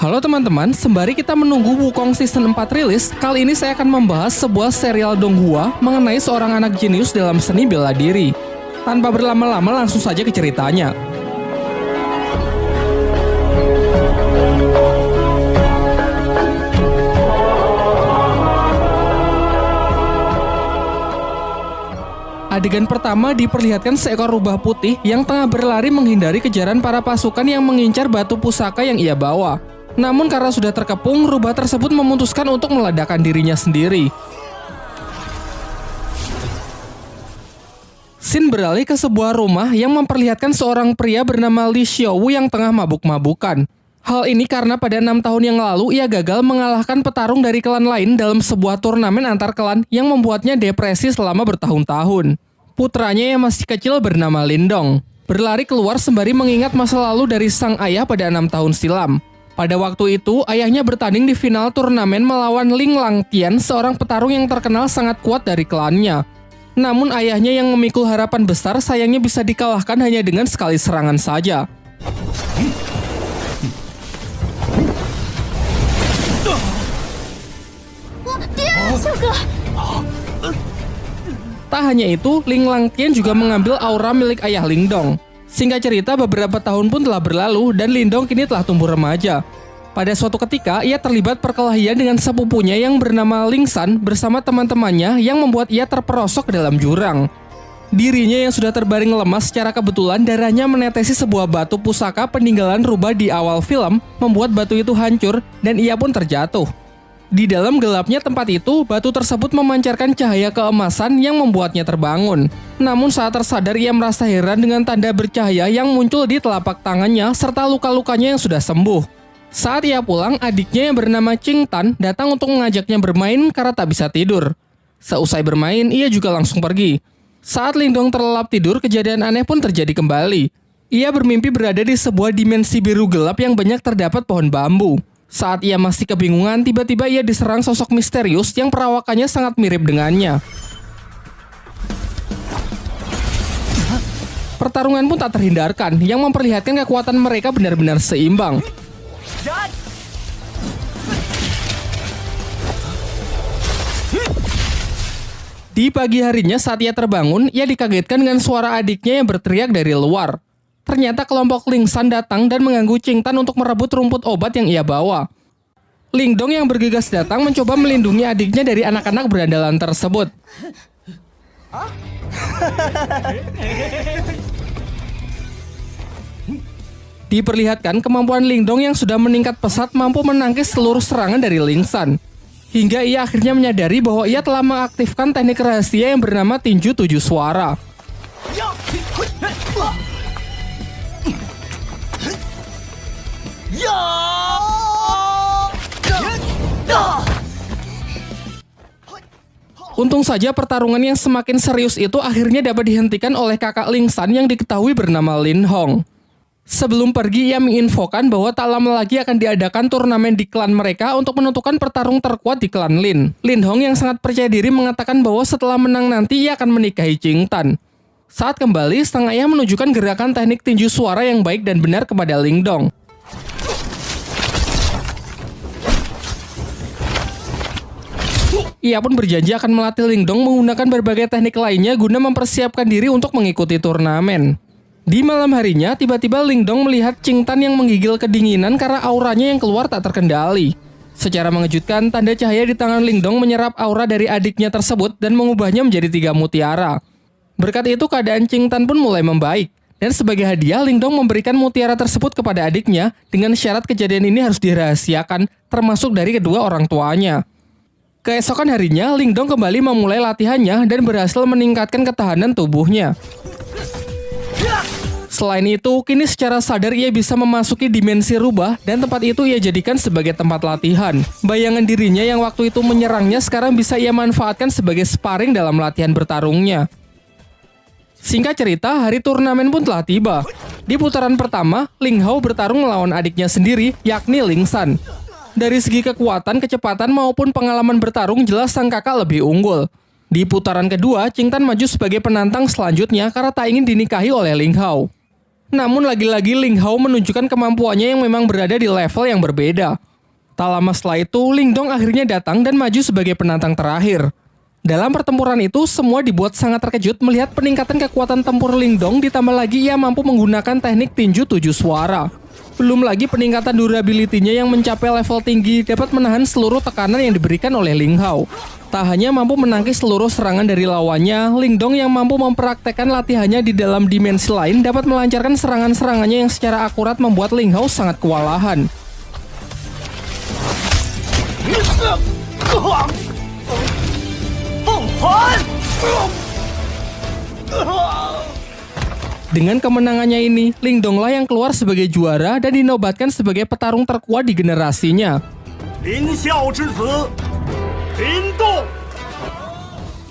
Halo teman-teman, sembari kita menunggu Wukong Season 4 rilis, kali ini saya akan membahas sebuah serial Donghua mengenai seorang anak jenius dalam seni bela diri. Tanpa berlama-lama langsung saja ke ceritanya. Adegan pertama diperlihatkan seekor rubah putih yang tengah berlari menghindari kejaran para pasukan yang mengincar batu pusaka yang ia bawa. Namun karena sudah terkepung, rubah tersebut memutuskan untuk meledakkan dirinya sendiri. Scene beralih ke sebuah rumah yang memperlihatkan seorang pria bernama Li Xiaowu yang tengah mabuk-mabukan. Hal ini karena pada 6 tahun yang lalu ia gagal mengalahkan petarung dari klan lain dalam sebuah turnamen antar klan yang membuatnya depresi selama bertahun-tahun. Putranya yang masih kecil bernama Lindong berlari keluar sembari mengingat masa lalu dari sang ayah pada 6 tahun silam. Pada waktu itu, ayahnya bertanding di final turnamen melawan Ling Langtian, seorang petarung yang terkenal sangat kuat dari klannya. Namun ayahnya yang memikul harapan besar sayangnya bisa dikalahkan hanya dengan sekali serangan saja. Tak hanya itu, Ling Langtian juga mengambil aura milik ayah Lindong. Singkat cerita, beberapa tahun pun telah berlalu dan Lindong kini telah tumbuh remaja. Pada suatu ketika, ia terlibat perkelahian dengan sepupunya yang bernama Ling San bersama teman-temannya yang membuat ia terperosok ke dalam jurang. Dirinya yang sudah terbaring lemas secara kebetulan darahnya menetesi sebuah batu pusaka peninggalan rubah di awal film, membuat batu itu hancur dan ia pun terjatuh. Di dalam gelapnya tempat itu, batu tersebut memancarkan cahaya keemasan yang membuatnya terbangun. Namun saat tersadar ia merasa heran dengan tanda bercahaya yang muncul di telapak tangannya serta luka-lukanya yang sudah sembuh. Saat ia pulang, adiknya yang bernama Qing Tan datang untuk mengajaknya bermain karena tak bisa tidur. Seusai bermain, ia juga langsung pergi. Saat Lindong terlelap tidur, kejadian aneh pun terjadi kembali. Ia bermimpi berada di sebuah dimensi biru gelap yang banyak terdapat pohon bambu. Saat ia masih kebingungan, tiba-tiba ia diserang sosok misterius yang perawakannya sangat mirip dengannya. Pertarungan pun tak terhindarkan, yang memperlihatkan kekuatan mereka benar-benar seimbang. Di pagi harinya saat ia terbangun, ia dikagetkan dengan suara adiknya yang berteriak dari luar. Ternyata kelompok Ling San datang dan mengganggu Qing Tan untuk merebut rumput obat yang ia bawa. Lindong yang bergegas datang mencoba melindungi adiknya dari anak-anak berandalan tersebut. Diperlihatkan kemampuan Lindong yang sudah meningkat pesat mampu menangkis seluruh serangan dari Ling San. Hingga ia akhirnya menyadari bahwa ia telah mengaktifkan teknik rahasia yang bernama tinju 7 suara. Untung saja pertarungan yang semakin serius itu akhirnya dapat dihentikan oleh kakak Ling San yang diketahui bernama Lin Hong. Sebelum pergi, ia menginfokan bahwa tak lama lagi akan diadakan turnamen di klan mereka untuk menentukan petarung terkuat di klan Lin. Lin Hong yang sangat percaya diri mengatakan bahwa setelah menang nanti ia akan menikahi Qing Tan. Saat kembali, sang ayah menunjukkan gerakan teknik tinju suara yang baik dan benar kepada Lindong. Ia pun berjanji akan melatih Lindong menggunakan berbagai teknik lainnya guna mempersiapkan diri untuk mengikuti turnamen. Di malam harinya, tiba-tiba Lindong melihat Qing Tan yang menggigil kedinginan karena auranya yang keluar tak terkendali. Secara mengejutkan, tanda cahaya di tangan Lindong menyerap aura dari adiknya tersebut dan mengubahnya menjadi 3 mutiara. Berkat itu, keadaan Qing Tan pun mulai membaik. Dan sebagai hadiah, Lindong memberikan mutiara tersebut kepada adiknya dengan syarat kejadian ini harus dirahasiakan, termasuk dari kedua orang tuanya. Keesokan harinya, Lindong kembali memulai latihannya dan berhasil meningkatkan ketahanan tubuhnya. Selain itu, kini secara sadar ia bisa memasuki dimensi rubah dan tempat itu ia jadikan sebagai tempat latihan. Bayangan dirinya yang waktu itu menyerangnya sekarang bisa ia manfaatkan sebagai sparring dalam latihan bertarungnya. Singkat cerita, hari turnamen pun telah tiba. Di putaran pertama, Ling Hao bertarung melawan adiknya sendiri, yakni Ling San. Dari segi kekuatan, kecepatan maupun pengalaman bertarung jelas sang kakak lebih unggul. Di putaran kedua, Qing Tan maju sebagai penantang selanjutnya karena tak ingin dinikahi oleh Ling Hao. Namun lagi-lagi Ling Hao menunjukkan kemampuannya yang memang berada di level yang berbeda. Tak lama setelah itu, Ling Dong akhirnya datang dan maju sebagai penantang terakhir. Dalam pertempuran itu, semua dibuat sangat terkejut melihat peningkatan kekuatan tempur Ling Dong, ditambah lagi ia mampu menggunakan teknik tinju 7 suara. Belum lagi peningkatan durability-nya yang mencapai level tinggi dapat menahan seluruh tekanan yang diberikan oleh Ling Hao. Tak hanya mampu menangkis seluruh serangan dari lawannya, Ling Dong yang mampu mempraktekkan latihannya di dalam dimensi lain dapat melancarkan serangan-serangannya yang secara akurat membuat Ling Hao sangat kewalahan. Dengan kemenangannya ini, Ling Dong lah yang keluar sebagai juara dan dinobatkan sebagai petarung terkuat di generasinya.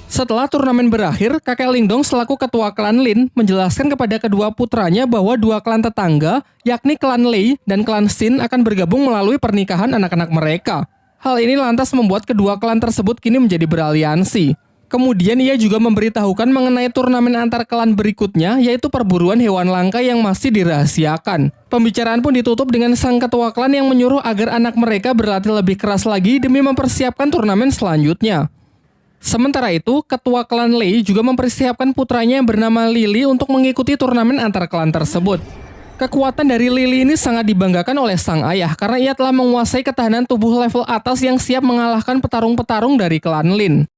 Setelah turnamen berakhir, kakek Ling Dong selaku ketua klan Lin menjelaskan kepada kedua putranya bahwa dua klan tetangga, yakni klan Lei dan klan Xin akan bergabung melalui pernikahan anak-anak mereka. Hal ini lantas membuat kedua klan tersebut kini menjadi beraliansi. Kemudian ia juga memberitahukan mengenai turnamen antar klan berikutnya, yaitu perburuan hewan langka yang masih dirahasiakan. Pembicaraan pun ditutup dengan sang ketua klan yang menyuruh agar anak mereka berlatih lebih keras lagi demi mempersiapkan turnamen selanjutnya. Sementara itu, ketua klan Lei juga mempersiapkan putranya yang bernama Lily untuk mengikuti turnamen antar klan tersebut. Kekuatan dari Lily ini sangat dibanggakan oleh sang ayah karena ia telah menguasai ketahanan tubuh level atas yang siap mengalahkan petarung-petarung dari klan Lin.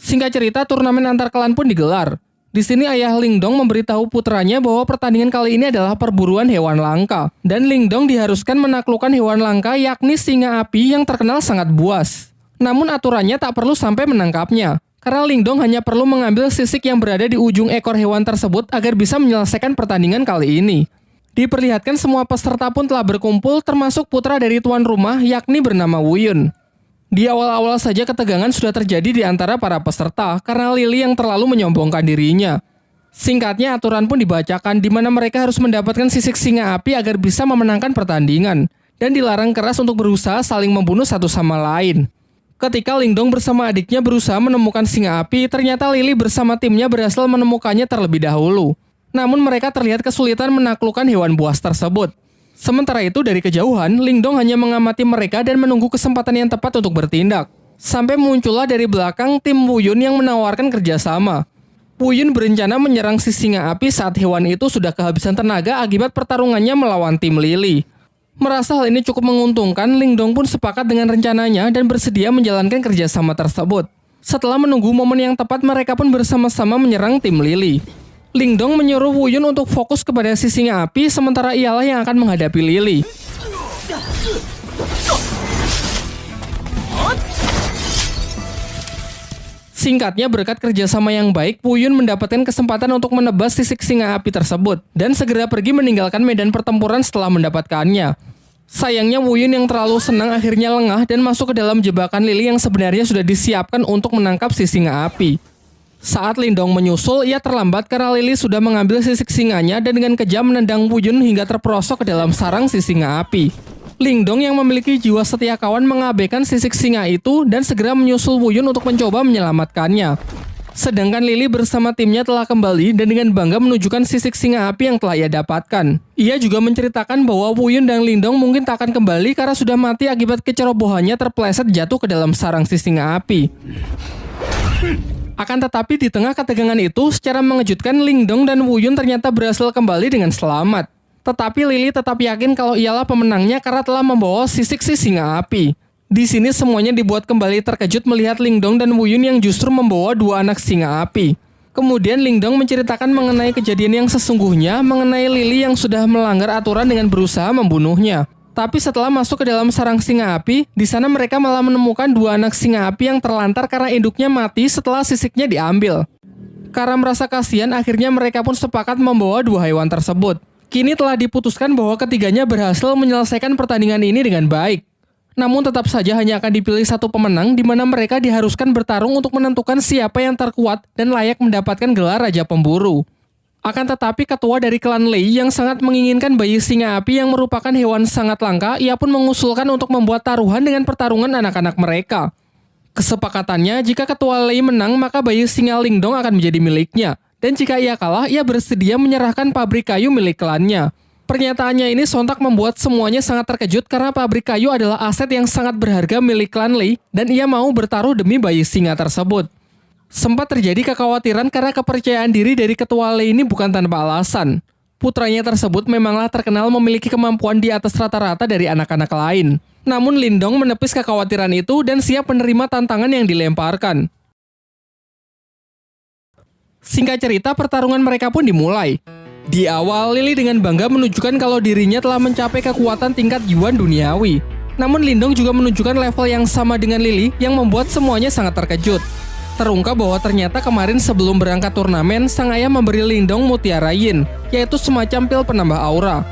Singkat cerita, turnamen antar klan pun digelar. Di sini ayah Ling Dong memberitahu putranya bahwa pertandingan kali ini adalah perburuan hewan langka. Dan Ling Dong diharuskan menaklukkan hewan langka yakni singa api yang terkenal sangat buas. Namun aturannya tak perlu sampai menangkapnya. Karena Ling Dong hanya perlu mengambil sisik yang berada di ujung ekor hewan tersebut agar bisa menyelesaikan pertandingan kali ini. Diperlihatkan semua peserta pun telah berkumpul termasuk putra dari tuan rumah yakni bernama Wu Yun. Di awal-awal saja ketegangan sudah terjadi di antara para peserta karena Lily yang terlalu menyombongkan dirinya. Singkatnya aturan pun dibacakan di mana mereka harus mendapatkan sisik singa api agar bisa memenangkan pertandingan dan dilarang keras untuk berusaha saling membunuh satu sama lain. Ketika Ling Dong bersama adiknya berusaha menemukan singa api, ternyata Lily bersama timnya berhasil menemukannya terlebih dahulu. Namun mereka terlihat kesulitan menaklukkan hewan buas tersebut. Sementara itu dari kejauhan, Ling Dong hanya mengamati mereka dan menunggu kesempatan yang tepat untuk bertindak. Sampai muncullah dari belakang tim Wu Yun yang menawarkan kerjasama. Wu Yun berencana menyerang si singa api saat hewan itu sudah kehabisan tenaga akibat pertarungannya melawan tim Lily. Merasa hal ini cukup menguntungkan, Ling Dong pun sepakat dengan rencananya dan bersedia menjalankan kerjasama tersebut. Setelah menunggu momen yang tepat, mereka pun bersama-sama menyerang tim Lily. Ling Dong menyuruh Wu Yun untuk fokus kepada si singa api, sementara ialah yang akan menghadapi Lily. Singkatnya, berkat kerjasama yang baik, Wu Yun mendapatkan kesempatan untuk menebas sisik singa api tersebut dan segera pergi meninggalkan medan pertempuran setelah mendapatkannya. Sayangnya Wu Yun yang terlalu senang akhirnya lengah dan masuk ke dalam jebakan Lily yang sebenarnya sudah disiapkan untuk menangkap si singa api. Saat Ling Dong menyusul, ia terlambat karena Lily sudah mengambil sisik singanya dan dengan kejam menendang Wu Yun hingga terperosok ke dalam sarang si singa api. Ling Dong yang memiliki jiwa setia kawan mengabaikan sisik singa itu dan segera menyusul Wu Yun untuk mencoba menyelamatkannya. Sedangkan Lily bersama timnya telah kembali dan dengan bangga menunjukkan sisik singa api yang telah ia dapatkan. Ia juga menceritakan bahwa Wu Yun dan Ling Dong mungkin tak akan kembali karena sudah mati akibat kecerobohannya terpeleset jatuh ke dalam sarang si singa api. Akan tetapi di tengah ketegangan itu, secara mengejutkan Ling Dong dan Wu Yun ternyata berhasil kembali dengan selamat. Tetapi Lily tetap yakin kalau ialah pemenangnya karena telah membawa sisik si singa api. Di sini semuanya dibuat kembali terkejut melihat Ling Dong dan Wu Yun yang justru membawa dua anak singa api. Kemudian Ling Dong menceritakan mengenai kejadian yang sesungguhnya, mengenai Lily yang sudah melanggar aturan dengan berusaha membunuhnya. Tapi setelah masuk ke dalam sarang singa api, di sana mereka malah menemukan dua anak singa api yang terlantar karena induknya mati setelah sisiknya diambil. Karena merasa kasihan, akhirnya mereka pun sepakat membawa dua hewan tersebut. Kini telah diputuskan bahwa ketiganya berhasil menyelesaikan pertandingan ini dengan baik. Namun tetap saja hanya akan dipilih satu pemenang di mana mereka diharuskan bertarung untuk menentukan siapa yang terkuat dan layak mendapatkan gelar Raja Pemburu. Akan tetapi ketua dari klan Lei yang sangat menginginkan bayi singa api yang merupakan hewan sangat langka, ia pun mengusulkan untuk membuat taruhan dengan pertarungan anak-anak mereka. Kesepakatannya, jika ketua Lei menang, maka bayi singa Ling Dong akan menjadi miliknya. Dan jika ia kalah, ia bersedia menyerahkan pabrik kayu milik klannya. Pernyataannya ini sontak membuat semuanya sangat terkejut karena pabrik kayu adalah aset yang sangat berharga milik klan Lei dan ia mau bertaruh demi bayi singa tersebut. Sempat terjadi kekhawatiran karena kepercayaan diri dari ketua Lei ini bukan tanpa alasan. Putranya tersebut memanglah terkenal memiliki kemampuan di atas rata-rata dari anak-anak lain. Namun Lindong menepis kekhawatiran itu dan siap menerima tantangan yang dilemparkan. Singkat cerita, pertarungan mereka pun dimulai. Di awal, Lily dengan bangga menunjukkan kalau dirinya telah mencapai kekuatan tingkat Yuan duniawi. Namun Lindong juga menunjukkan level yang sama dengan Lily yang membuat semuanya sangat terkejut. Terungkap bahwa ternyata kemarin sebelum berangkat turnamen, sang ayah memberi Lindong Mutiara Yin, yaitu semacam pil penambah aura.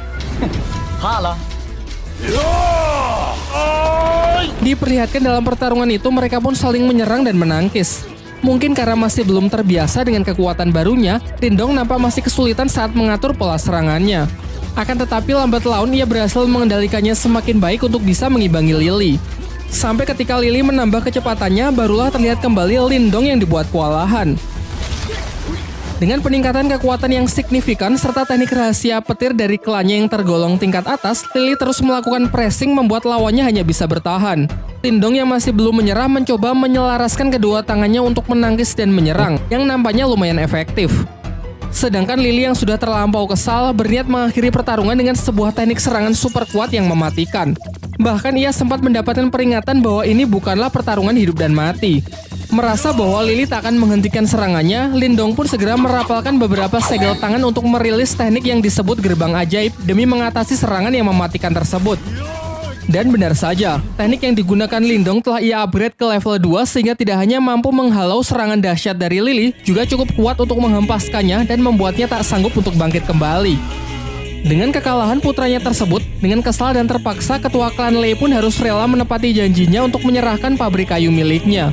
Diperlihatkan dalam pertarungan itu mereka pun saling menyerang dan menangkis. Mungkin karena masih belum terbiasa dengan kekuatan barunya, Lindong nampak masih kesulitan saat mengatur pola serangannya. Akan tetapi lambat laun ia berhasil mengendalikannya semakin baik untuk bisa mengimbangi Lily. Sampai ketika Lily menambah kecepatannya, barulah terlihat kembali Lindong yang dibuat kewalahan. Dengan peningkatan kekuatan yang signifikan serta teknik rahasia petir dari klannya yang tergolong tingkat atas, Lily terus melakukan pressing membuat lawannya hanya bisa bertahan. Lindong yang masih belum menyerah mencoba menyelaraskan kedua tangannya untuk menangkis dan menyerang, yang nampaknya lumayan efektif. Sedangkan Lily yang sudah terlampau kesal berniat mengakhiri pertarungan dengan sebuah teknik serangan super kuat yang mematikan. Bahkan ia sempat mendapatkan peringatan bahwa ini bukanlah pertarungan hidup dan mati. Merasa bahwa Lily tak akan menghentikan serangannya, Lindong pun segera merapalkan beberapa segel tangan untuk merilis teknik yang disebut gerbang ajaib demi mengatasi serangan yang mematikan tersebut. Dan benar saja, teknik yang digunakan Lindong telah ia upgrade ke level 2 sehingga tidak hanya mampu menghalau serangan dahsyat dari Lily, juga cukup kuat untuk menghempaskannya dan membuatnya tak sanggup untuk bangkit kembali. Dengan kekalahan putranya tersebut, dengan kesal dan terpaksa ketua klan Lei pun harus rela menepati janjinya untuk menyerahkan pabrik kayu miliknya.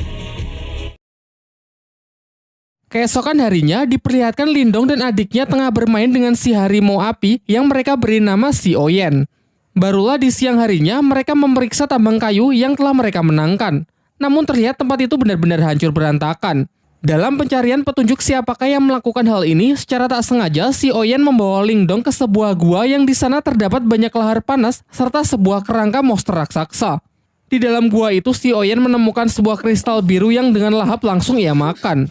Keesokan harinya, diperlihatkan Lindong dan adiknya tengah bermain dengan si harimau api yang mereka beri nama si Oyen. Barulah di siang harinya, mereka memeriksa tambang kayu yang telah mereka menangkan. Namun terlihat tempat itu benar-benar hancur berantakan. Dalam pencarian petunjuk siapakah yang melakukan hal ini, secara tak sengaja si Oyen membawa Lindong ke sebuah gua yang di sana terdapat banyak lahar panas serta sebuah kerangka monster raksasa. Di dalam gua itu, si Oyen menemukan sebuah kristal biru yang dengan lahap langsung ia makan.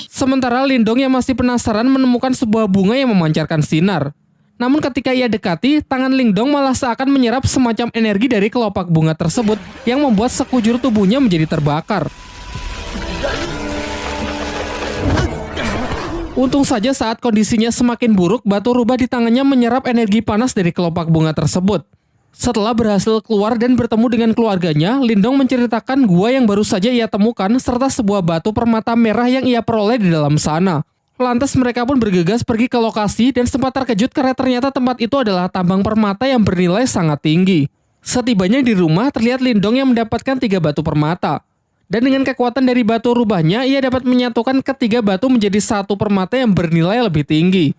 Sementara Lindong yang masih penasaran menemukan sebuah bunga yang memancarkan sinar. Namun ketika ia dekati, tangan Lindong malah seakan menyerap semacam energi dari kelopak bunga tersebut yang membuat sekujur tubuhnya menjadi terbakar. Untung saja saat kondisinya semakin buruk, batu rubah di tangannya menyerap energi panas dari kelopak bunga tersebut. Setelah berhasil keluar dan bertemu dengan keluarganya, Lindong menceritakan gua yang baru saja ia temukan serta sebuah batu permata merah yang ia peroleh di dalam sana. Lantas mereka pun bergegas pergi ke lokasi dan sempat terkejut karena ternyata tempat itu adalah tambang permata yang bernilai sangat tinggi. Setibanya di rumah, terlihat Lindong yang mendapatkan 3 batu permata. Dan dengan kekuatan dari batu rubahnya, ia dapat menyatukan ketiga batu menjadi satu permata yang bernilai lebih tinggi.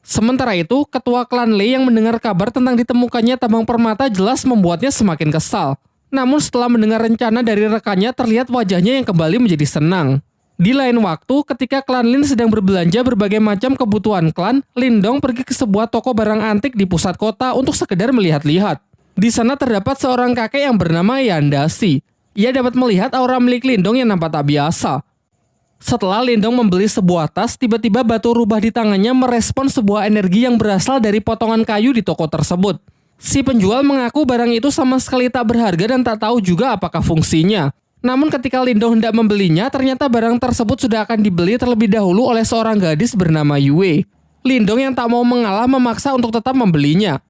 Sementara itu, ketua klan Lei yang mendengar kabar tentang ditemukannya tambang permata jelas membuatnya semakin kesal. Namun setelah mendengar rencana dari rekannya, terlihat wajahnya yang kembali menjadi senang. Di lain waktu, ketika klan Lin sedang berbelanja berbagai macam kebutuhan klan, Lindong pergi ke sebuah toko barang antik di pusat kota untuk sekedar melihat-lihat. Di sana terdapat seorang kakek yang bernama Yandasi. Ia dapat melihat aura milik Lindong yang nampak tak biasa. Setelah Lindong membeli sebuah tas, tiba-tiba batu rubah di tangannya merespon sebuah energi yang berasal dari potongan kayu di toko tersebut. Si penjual mengaku barang itu sama sekali tak berharga dan tak tahu juga apakah fungsinya. Namun ketika Lindong hendak membelinya, ternyata barang tersebut sudah akan dibeli terlebih dahulu oleh seorang gadis bernama Yue. Lindong yang tak mau mengalah memaksa untuk tetap membelinya.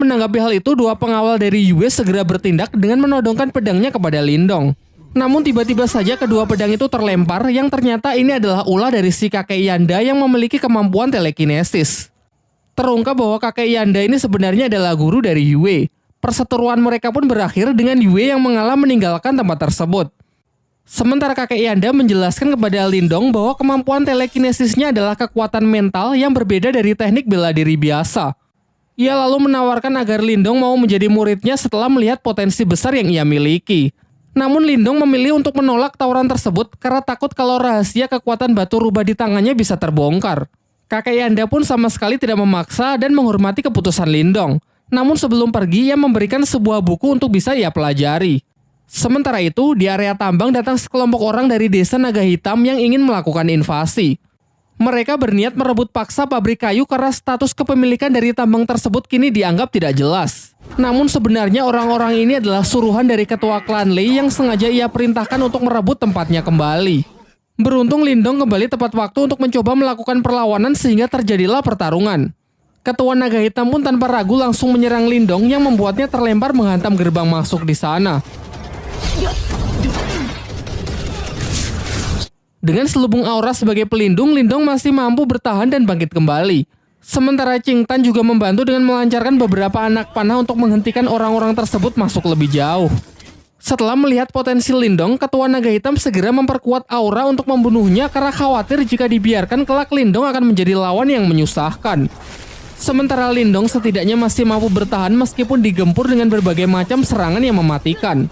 Menanggapi hal itu, 2 pengawal dari Yue segera bertindak dengan menodongkan pedangnya kepada Lindong. Namun tiba-tiba saja kedua pedang itu terlempar yang ternyata ini adalah ulah dari si kakek Yanda yang memiliki kemampuan telekinesis. Terungkap bahwa kakek Yanda ini sebenarnya adalah guru dari Yue. Perseteruan mereka pun berakhir dengan Yue yang mengalah meninggalkan tempat tersebut. Sementara kakek Yanda menjelaskan kepada Lindong bahwa kemampuan telekinesisnya adalah kekuatan mental yang berbeda dari teknik bela diri biasa. Ia lalu menawarkan agar Lindong mau menjadi muridnya setelah melihat potensi besar yang ia miliki. Namun Lindong memilih untuk menolak tawaran tersebut karena takut kalau rahasia kekuatan batu rubah di tangannya bisa terbongkar. Kakek Yanda pun sama sekali tidak memaksa dan menghormati keputusan Lindong. Namun sebelum pergi, ia memberikan sebuah buku untuk bisa ia pelajari. Sementara itu, di area tambang datang sekelompok orang dari desa Naga Hitam yang ingin melakukan invasi. Mereka berniat merebut paksa pabrik kayu karena status kepemilikan dari tambang tersebut kini dianggap tidak jelas. Namun sebenarnya orang-orang ini adalah suruhan dari ketua klan Lei yang sengaja ia perintahkan untuk merebut tempatnya kembali. Beruntung Lindong kembali tepat waktu untuk mencoba melakukan perlawanan sehingga terjadilah pertarungan. Ketua Naga Hitam pun tanpa ragu langsung menyerang Lindong yang membuatnya terlempar menghantam gerbang masuk di sana. Dengan selubung aura sebagai pelindung, Lindong masih mampu bertahan dan bangkit kembali. Sementara Qing Tan juga membantu dengan melancarkan beberapa anak panah untuk menghentikan orang-orang tersebut masuk lebih jauh. Setelah melihat potensi Lindong, Ketua Naga Hitam segera memperkuat aura untuk membunuhnya karena khawatir jika dibiarkan kelak Lindong akan menjadi lawan yang menyusahkan. Sementara Lindong setidaknya masih mampu bertahan meskipun digempur dengan berbagai macam serangan yang mematikan.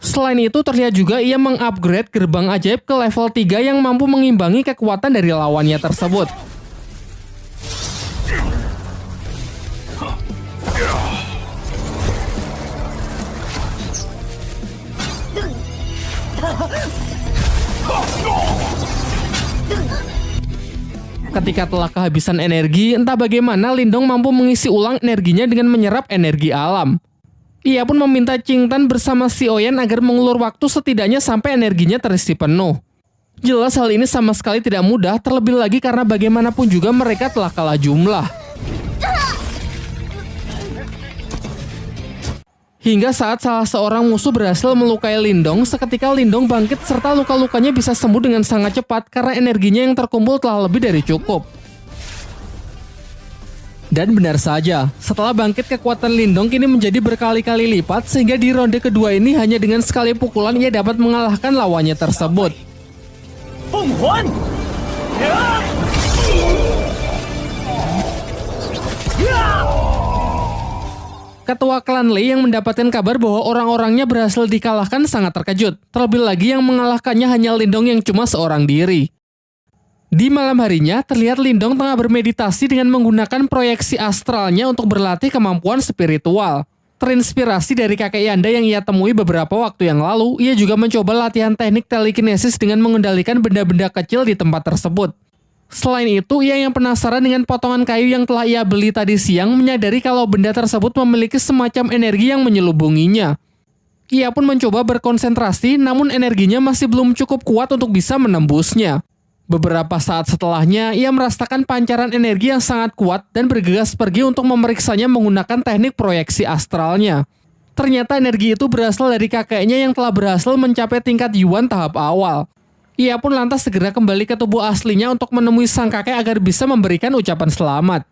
Selain itu terlihat juga ia mengupgrade gerbang ajaib ke level 3 yang mampu mengimbangi kekuatan dari lawannya tersebut. Ketika telah kehabisan energi, entah bagaimana Lindong mampu mengisi ulang energinya dengan menyerap energi alam. Ia pun meminta Qing Tan bersama Si Oyan agar mengulur waktu setidaknya sampai energinya terisi penuh. Jelas hal ini sama sekali tidak mudah, terlebih lagi karena bagaimanapun juga mereka telah kalah jumlah. Hingga saat salah seorang musuh berhasil melukai Lindong, seketika Lindong bangkit serta luka-lukanya bisa sembuh dengan sangat cepat karena energinya yang terkumpul telah lebih dari cukup. Dan benar saja, setelah bangkit kekuatan Lindong kini menjadi berkali-kali lipat sehingga di ronde kedua ini hanya dengan sekali pukulan ia dapat mengalahkan lawannya tersebut. Ketua klan Lei yang mendapatkan kabar bahwa orang-orangnya berhasil dikalahkan sangat terkejut. Terlebih lagi yang mengalahkannya hanya Lindong yang cuma seorang diri. Di malam harinya, terlihat Lindong tengah bermeditasi dengan menggunakan proyeksi astralnya untuk berlatih kemampuan spiritual. Terinspirasi dari kakek Yanda yang ia temui beberapa waktu yang lalu, ia juga mencoba latihan teknik telekinesis dengan mengendalikan benda-benda kecil di tempat tersebut. Selain itu, ia yang penasaran dengan potongan kayu yang telah ia beli tadi siang menyadari kalau benda tersebut memiliki semacam energi yang menyelubunginya. Ia pun mencoba berkonsentrasi, namun energinya masih belum cukup kuat untuk bisa menembusnya. Beberapa saat setelahnya, ia merasakan pancaran energi yang sangat kuat dan bergegas pergi untuk memeriksanya menggunakan teknik proyeksi astralnya. Ternyata energi itu berasal dari kakeknya yang telah berhasil mencapai tingkat Yuan tahap awal. Ia pun lantas segera kembali ke tubuh aslinya untuk menemui sang kakek agar bisa memberikan ucapan selamat.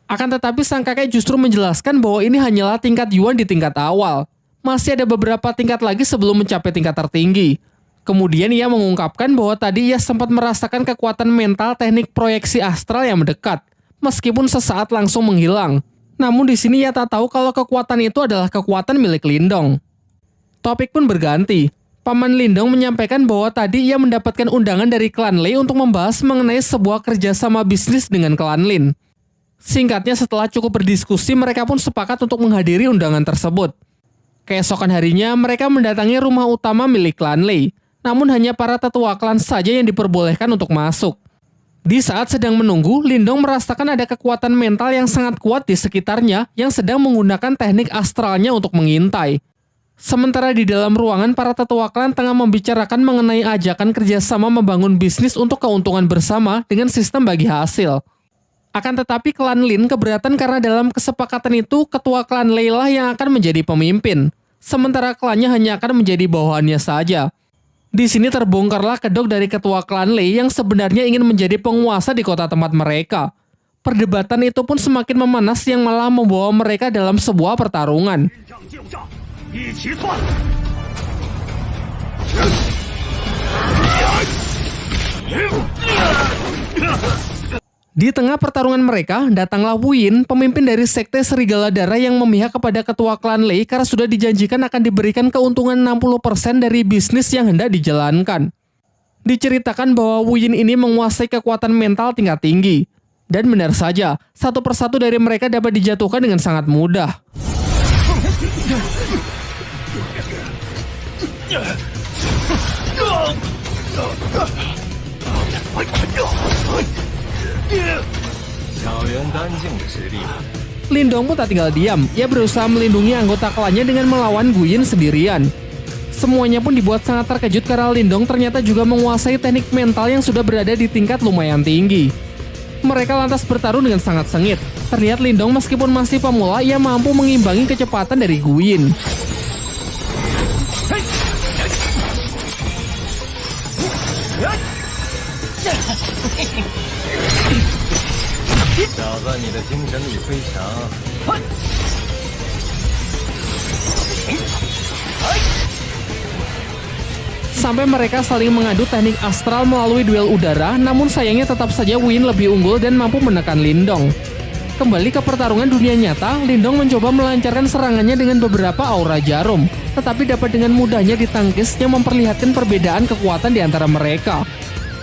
Akan tetapi sang kakek justru menjelaskan bahwa ini hanyalah tingkat Yuan di tingkat awal. Masih ada beberapa tingkat lagi sebelum mencapai tingkat tertinggi. Kemudian ia mengungkapkan bahwa tadi ia sempat merasakan kekuatan mental teknik proyeksi astral yang mendekat, meskipun sesaat langsung menghilang. Namun di sini ia tak tahu kalau kekuatan itu adalah kekuatan milik Lindong. Topik pun berganti. Paman Lindong menyampaikan bahwa tadi ia mendapatkan undangan dari klan Lei untuk membahas mengenai sebuah kerjasama bisnis dengan klan Lin. Singkatnya setelah cukup berdiskusi, mereka pun sepakat untuk menghadiri undangan tersebut. Keesokan harinya, mereka mendatangi rumah utama milik klan Lei. Namun hanya para tetua klan saja yang diperbolehkan untuk masuk. Di saat sedang menunggu, Lindong merasakan ada kekuatan mental yang sangat kuat di sekitarnya yang sedang menggunakan teknik astralnya untuk mengintai. Sementara di dalam ruangan, para tetua klan tengah membicarakan mengenai ajakan kerjasama membangun bisnis untuk keuntungan bersama dengan sistem bagi hasil. Akan tetapi klan Lin keberatan karena dalam kesepakatan itu, ketua klan Lei lah yang akan menjadi pemimpin. Sementara klannya hanya akan menjadi bawahannya saja. Di sini terbongkarlah kedok dari ketua klan Lei yang sebenarnya ingin menjadi penguasa di kota tempat mereka. Perdebatan itu pun semakin memanas yang malah membawa mereka dalam sebuah pertarungan. Di tengah pertarungan mereka, datanglah Wu Yin, pemimpin dari sekte Serigala Darah yang memihak kepada ketua klan Lei karena sudah dijanjikan akan diberikan keuntungan 60% dari bisnis yang hendak dijalankan. Diceritakan bahwa Wu Yin ini menguasai kekuatan mental tingkat tinggi. Dan benar saja, satu persatu dari mereka dapat dijatuhkan dengan sangat mudah. Lindong pun tak tinggal diam, ia berusaha melindungi anggota klannya dengan melawan Gu Yin sendirian. Semuanya pun dibuat sangat terkejut karena Lindong ternyata juga menguasai teknik mental yang sudah berada di tingkat lumayan tinggi. Mereka lantas bertarung dengan sangat sengit. Terlihat Lindong meskipun masih pemula, ia mampu mengimbangi kecepatan dari Gu Yin. Sampai mereka saling mengadu teknik astral melalui duel udara, namun sayangnya tetap saja Wu Yin lebih unggul dan mampu menekan Lindong. Kembali ke pertarungan dunia nyata, Lindong mencoba melancarkan serangannya dengan beberapa aura jarum, tetapi dapat dengan mudahnya ditangkis yang memperlihatkan perbedaan kekuatan di antara mereka.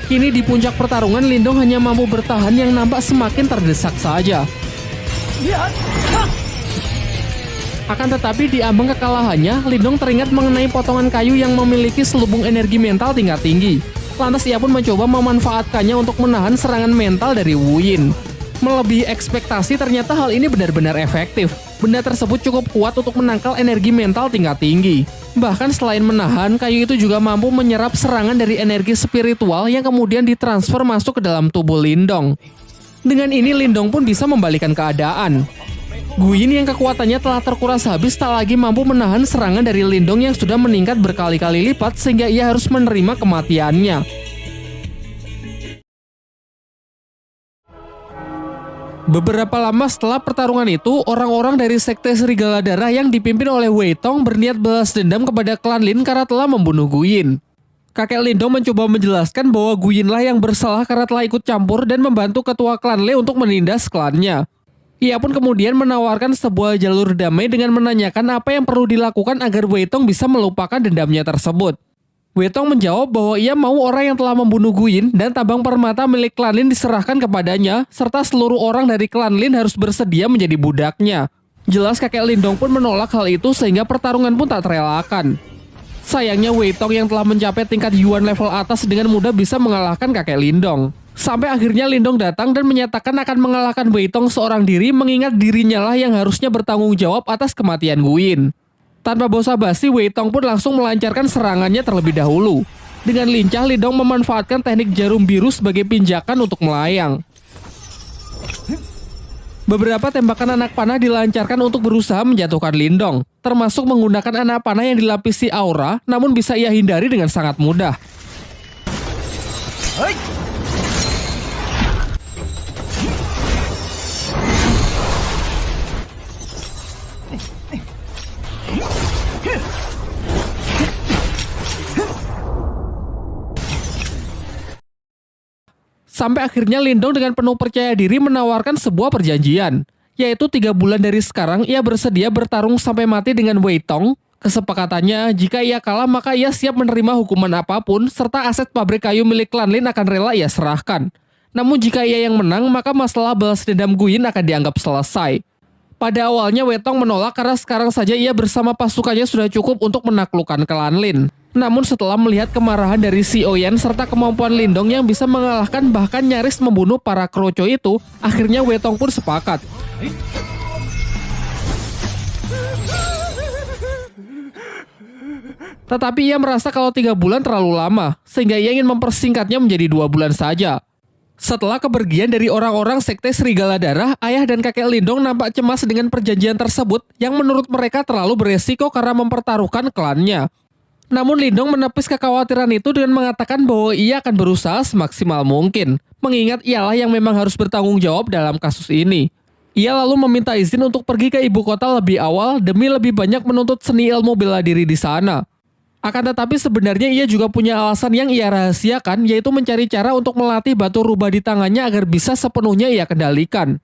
Kini di puncak pertarungan, Lindong hanya mampu bertahan yang nampak semakin terdesak saja. Akan tetapi di ambang kekalahannya, Lindong teringat mengenai potongan kayu yang memiliki selubung energi mental tingkat tinggi. Lantas ia pun mencoba memanfaatkannya untuk menahan serangan mental dari Wu Yin. Melebihi ekspektasi, ternyata hal ini benar-benar efektif. Benda tersebut cukup kuat untuk menangkal energi mental tingkat tinggi. Bahkan selain menahan, kayu itu juga mampu menyerap serangan dari energi spiritual yang kemudian ditransfer masuk ke dalam tubuh Lindong. Dengan ini Lindong pun bisa membalikan keadaan. Gu Yin yang kekuatannya telah terkuras habis tak lagi mampu menahan serangan dari Lindong yang sudah meningkat berkali-kali lipat sehingga ia harus menerima kematiannya. Beberapa lama setelah pertarungan itu, orang-orang dari sekte Serigala Darah yang dipimpin oleh Wei Tong berniat balas dendam kepada klan Lin karena telah membunuh Gu Yin. Kakek Lindong mencoba menjelaskan bahwa Gu Yin lah yang bersalah karena telah ikut campur dan membantu ketua klan Lei untuk menindas klannya. Ia pun kemudian menawarkan sebuah jalur damai dengan menanyakan apa yang perlu dilakukan agar Wei Tong bisa melupakan dendamnya tersebut. Wei Tong menjawab bahwa ia mau orang yang telah membunuh Gu Yin dan tabang permata milik klan Lin diserahkan kepadanya, serta seluruh orang dari klan Lin harus bersedia menjadi budaknya. Jelas kakek Lindong pun menolak hal itu sehingga pertarungan pun tak terelakkan. Sayangnya Wei Tong yang telah mencapai tingkat Yuan level atas dengan mudah bisa mengalahkan kakek Lindong. Sampai akhirnya Lindong datang dan menyatakan akan mengalahkan Wei Tong seorang diri, mengingat dirinya lah yang harusnya bertanggung jawab atas kematian Gu Yin. Tanpa basa-basi, Wei Tong pun langsung melancarkan serangannya terlebih dahulu. Dengan lincah, Lindong memanfaatkan teknik jarum biru sebagai pinjakan untuk melayang. Beberapa tembakan anak panah dilancarkan untuk berusaha menjatuhkan Lindong, termasuk menggunakan anak panah yang dilapisi aura, namun bisa ia hindari dengan sangat mudah. Sampai akhirnya Lindong dengan penuh percaya diri menawarkan sebuah perjanjian, yaitu 3 bulan dari sekarang ia bersedia bertarung sampai mati dengan Wei Tong. Kesepakatannya, jika ia kalah maka ia siap menerima hukuman apapun, serta aset pabrik kayu milik klan Lin akan rela ia serahkan. Namun jika ia yang menang, maka masalah balas dendam Gu Yin akan dianggap selesai. Pada awalnya Wei Tong menolak karena sekarang saja ia bersama pasukannya sudah cukup untuk menaklukkan klan Lin. Namun setelah melihat kemarahan dari Si Oyan serta kemampuan Lindong yang bisa mengalahkan bahkan nyaris membunuh para kroco itu, akhirnya Wei Tong pun sepakat. Tetapi ia merasa kalau 3 bulan terlalu lama, sehingga ia ingin mempersingkatnya menjadi 2 bulan saja. Setelah kepergian dari orang-orang sekte Serigala Darah, ayah dan kakek Lindong nampak cemas dengan perjanjian tersebut yang menurut mereka terlalu beresiko karena mempertaruhkan klannya. Namun Lindong menepis kekhawatiran itu dengan mengatakan bahwa ia akan berusaha semaksimal mungkin, mengingat ialah yang memang harus bertanggung jawab dalam kasus ini. Ia lalu meminta izin untuk pergi ke ibu kota lebih awal demi lebih banyak menuntut seni ilmu bela diri di sana. Akan tetapi sebenarnya ia juga punya alasan yang ia rahasiakan, yaitu mencari cara untuk melatih batu rubah di tangannya agar bisa sepenuhnya ia kendalikan.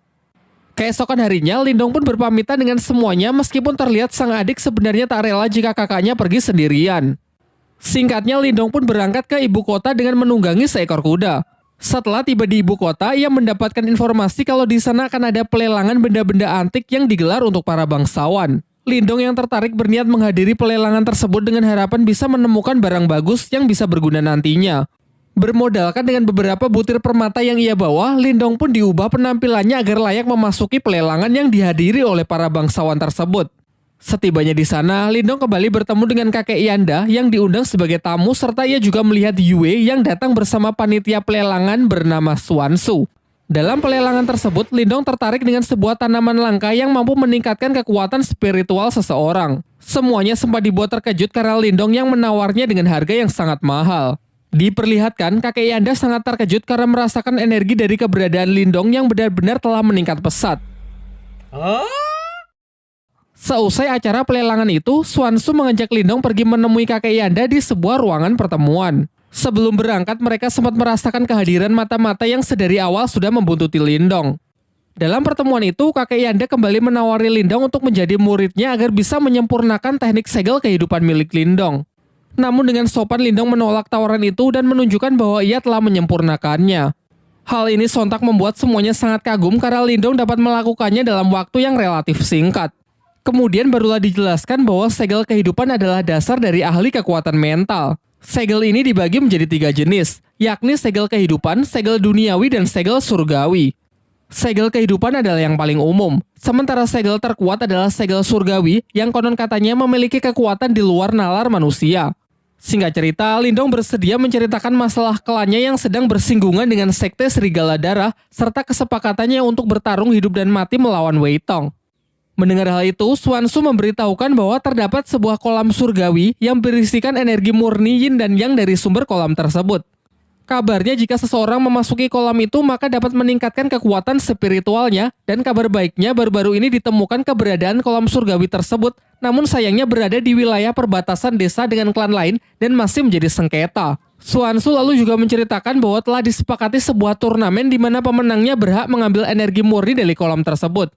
Keesokan harinya, Lindong pun berpamitan dengan semuanya meskipun terlihat sang adik sebenarnya tak rela jika kakaknya pergi sendirian. Singkatnya, Lindong pun berangkat ke ibu kota dengan menunggangi seekor kuda. Setelah tiba di ibu kota, ia mendapatkan informasi kalau di sana akan ada pelelangan benda-benda antik yang digelar untuk para bangsawan. Lindong yang tertarik berniat menghadiri pelelangan tersebut dengan harapan bisa menemukan barang bagus yang bisa berguna nantinya. Bermodalkan dengan beberapa butir permata yang ia bawa, Lindong pun diubah penampilannya agar layak memasuki pelelangan yang dihadiri oleh para bangsawan tersebut. Setibanya di sana, Lindong kembali bertemu dengan kakek Yanda yang diundang sebagai tamu serta ia juga melihat Yue yang datang bersama panitia pelelangan bernama Xuansu. Dalam pelelangan tersebut, Lindong tertarik dengan sebuah tanaman langka yang mampu meningkatkan kekuatan spiritual seseorang. Semuanya sempat dibuat terkejut karena Lindong yang menawarnya dengan harga yang sangat mahal. Diperlihatkan, kakek Yanda sangat terkejut karena merasakan energi dari keberadaan Lindong yang benar-benar telah meningkat pesat. Seusai acara pelelangan itu, Xuansu mengajak Lindong pergi menemui kakek Yanda di sebuah ruangan pertemuan. Sebelum berangkat, mereka sempat merasakan kehadiran mata-mata yang sedari awal sudah membuntuti Lindong. Dalam pertemuan itu, kakek Yanda kembali menawari Lindong untuk menjadi muridnya agar bisa menyempurnakan teknik segel kehidupan milik Lindong. Namun dengan sopan Lindong menolak tawaran itu dan menunjukkan bahwa ia telah menyempurnakannya. Hal ini sontak membuat semuanya sangat kagum karena Lindong dapat melakukannya dalam waktu yang relatif singkat. Kemudian barulah dijelaskan bahwa segel kehidupan adalah dasar dari ahli kekuatan mental. Segel ini dibagi menjadi 3 jenis, yakni segel kehidupan, segel duniawi, dan segel surgawi. Segel kehidupan adalah yang paling umum, sementara segel terkuat adalah segel surgawi yang konon katanya memiliki kekuatan di luar nalar manusia. Singkat cerita, Lindong bersedia menceritakan masalah klannya yang sedang bersinggungan dengan sekte Serigala Darah serta kesepakatannya untuk bertarung hidup dan mati melawan Wei Tong. Mendengar hal itu, Xuansu memberitahukan bahwa terdapat sebuah kolam surgawi yang berisikan energi murni yin dan yang dari sumber kolam tersebut. Kabarnya jika seseorang memasuki kolam itu maka dapat meningkatkan kekuatan spiritualnya, dan kabar baiknya baru-baru ini ditemukan keberadaan kolam surgawi tersebut, namun sayangnya berada di wilayah perbatasan desa dengan klan lain dan masih menjadi sengketa. Xuansu lalu juga menceritakan bahwa telah disepakati sebuah turnamen di mana pemenangnya berhak mengambil energi murni dari kolam tersebut.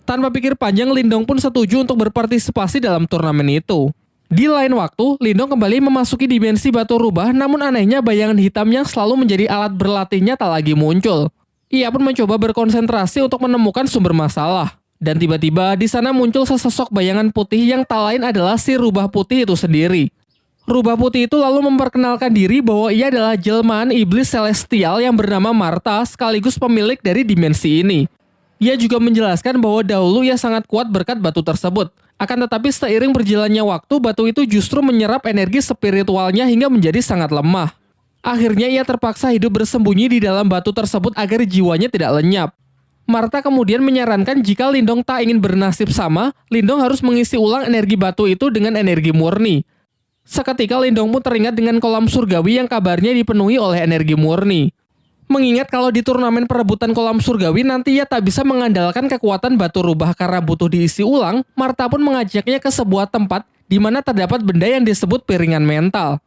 Tanpa pikir panjang, Lindong pun setuju untuk berpartisipasi dalam turnamen itu. Di lain waktu, Lindong kembali memasuki dimensi batu rubah, namun anehnya bayangan hitam yang selalu menjadi alat berlatihnya tak lagi muncul. Ia pun mencoba berkonsentrasi untuk menemukan sumber masalah. Dan tiba-tiba di sana muncul sesosok bayangan putih yang tak lain adalah si rubah putih itu sendiri. Rubah putih itu lalu memperkenalkan diri bahwa ia adalah jelmaan iblis celestial yang bernama Martha sekaligus pemilik dari dimensi ini. Ia juga menjelaskan bahwa dahulu ia sangat kuat berkat batu tersebut. Akan tetapi seiring berjalannya waktu, batu itu justru menyerap energi spiritualnya hingga menjadi sangat lemah. Akhirnya ia terpaksa hidup bersembunyi di dalam batu tersebut agar jiwanya tidak lenyap. Martha kemudian menyarankan jika Lindong tak ingin bernasib sama, Lindong harus mengisi ulang energi batu itu dengan energi murni. Seketika Lindong pun teringat dengan kolam surgawi yang kabarnya dipenuhi oleh energi murni. Mengingat kalau di turnamen perebutan kolam surgawi nanti ia tak bisa mengandalkan kekuatan batu rubah karena butuh diisi ulang, Martha pun mengajaknya ke sebuah tempat di mana terdapat benda yang disebut piringan mental.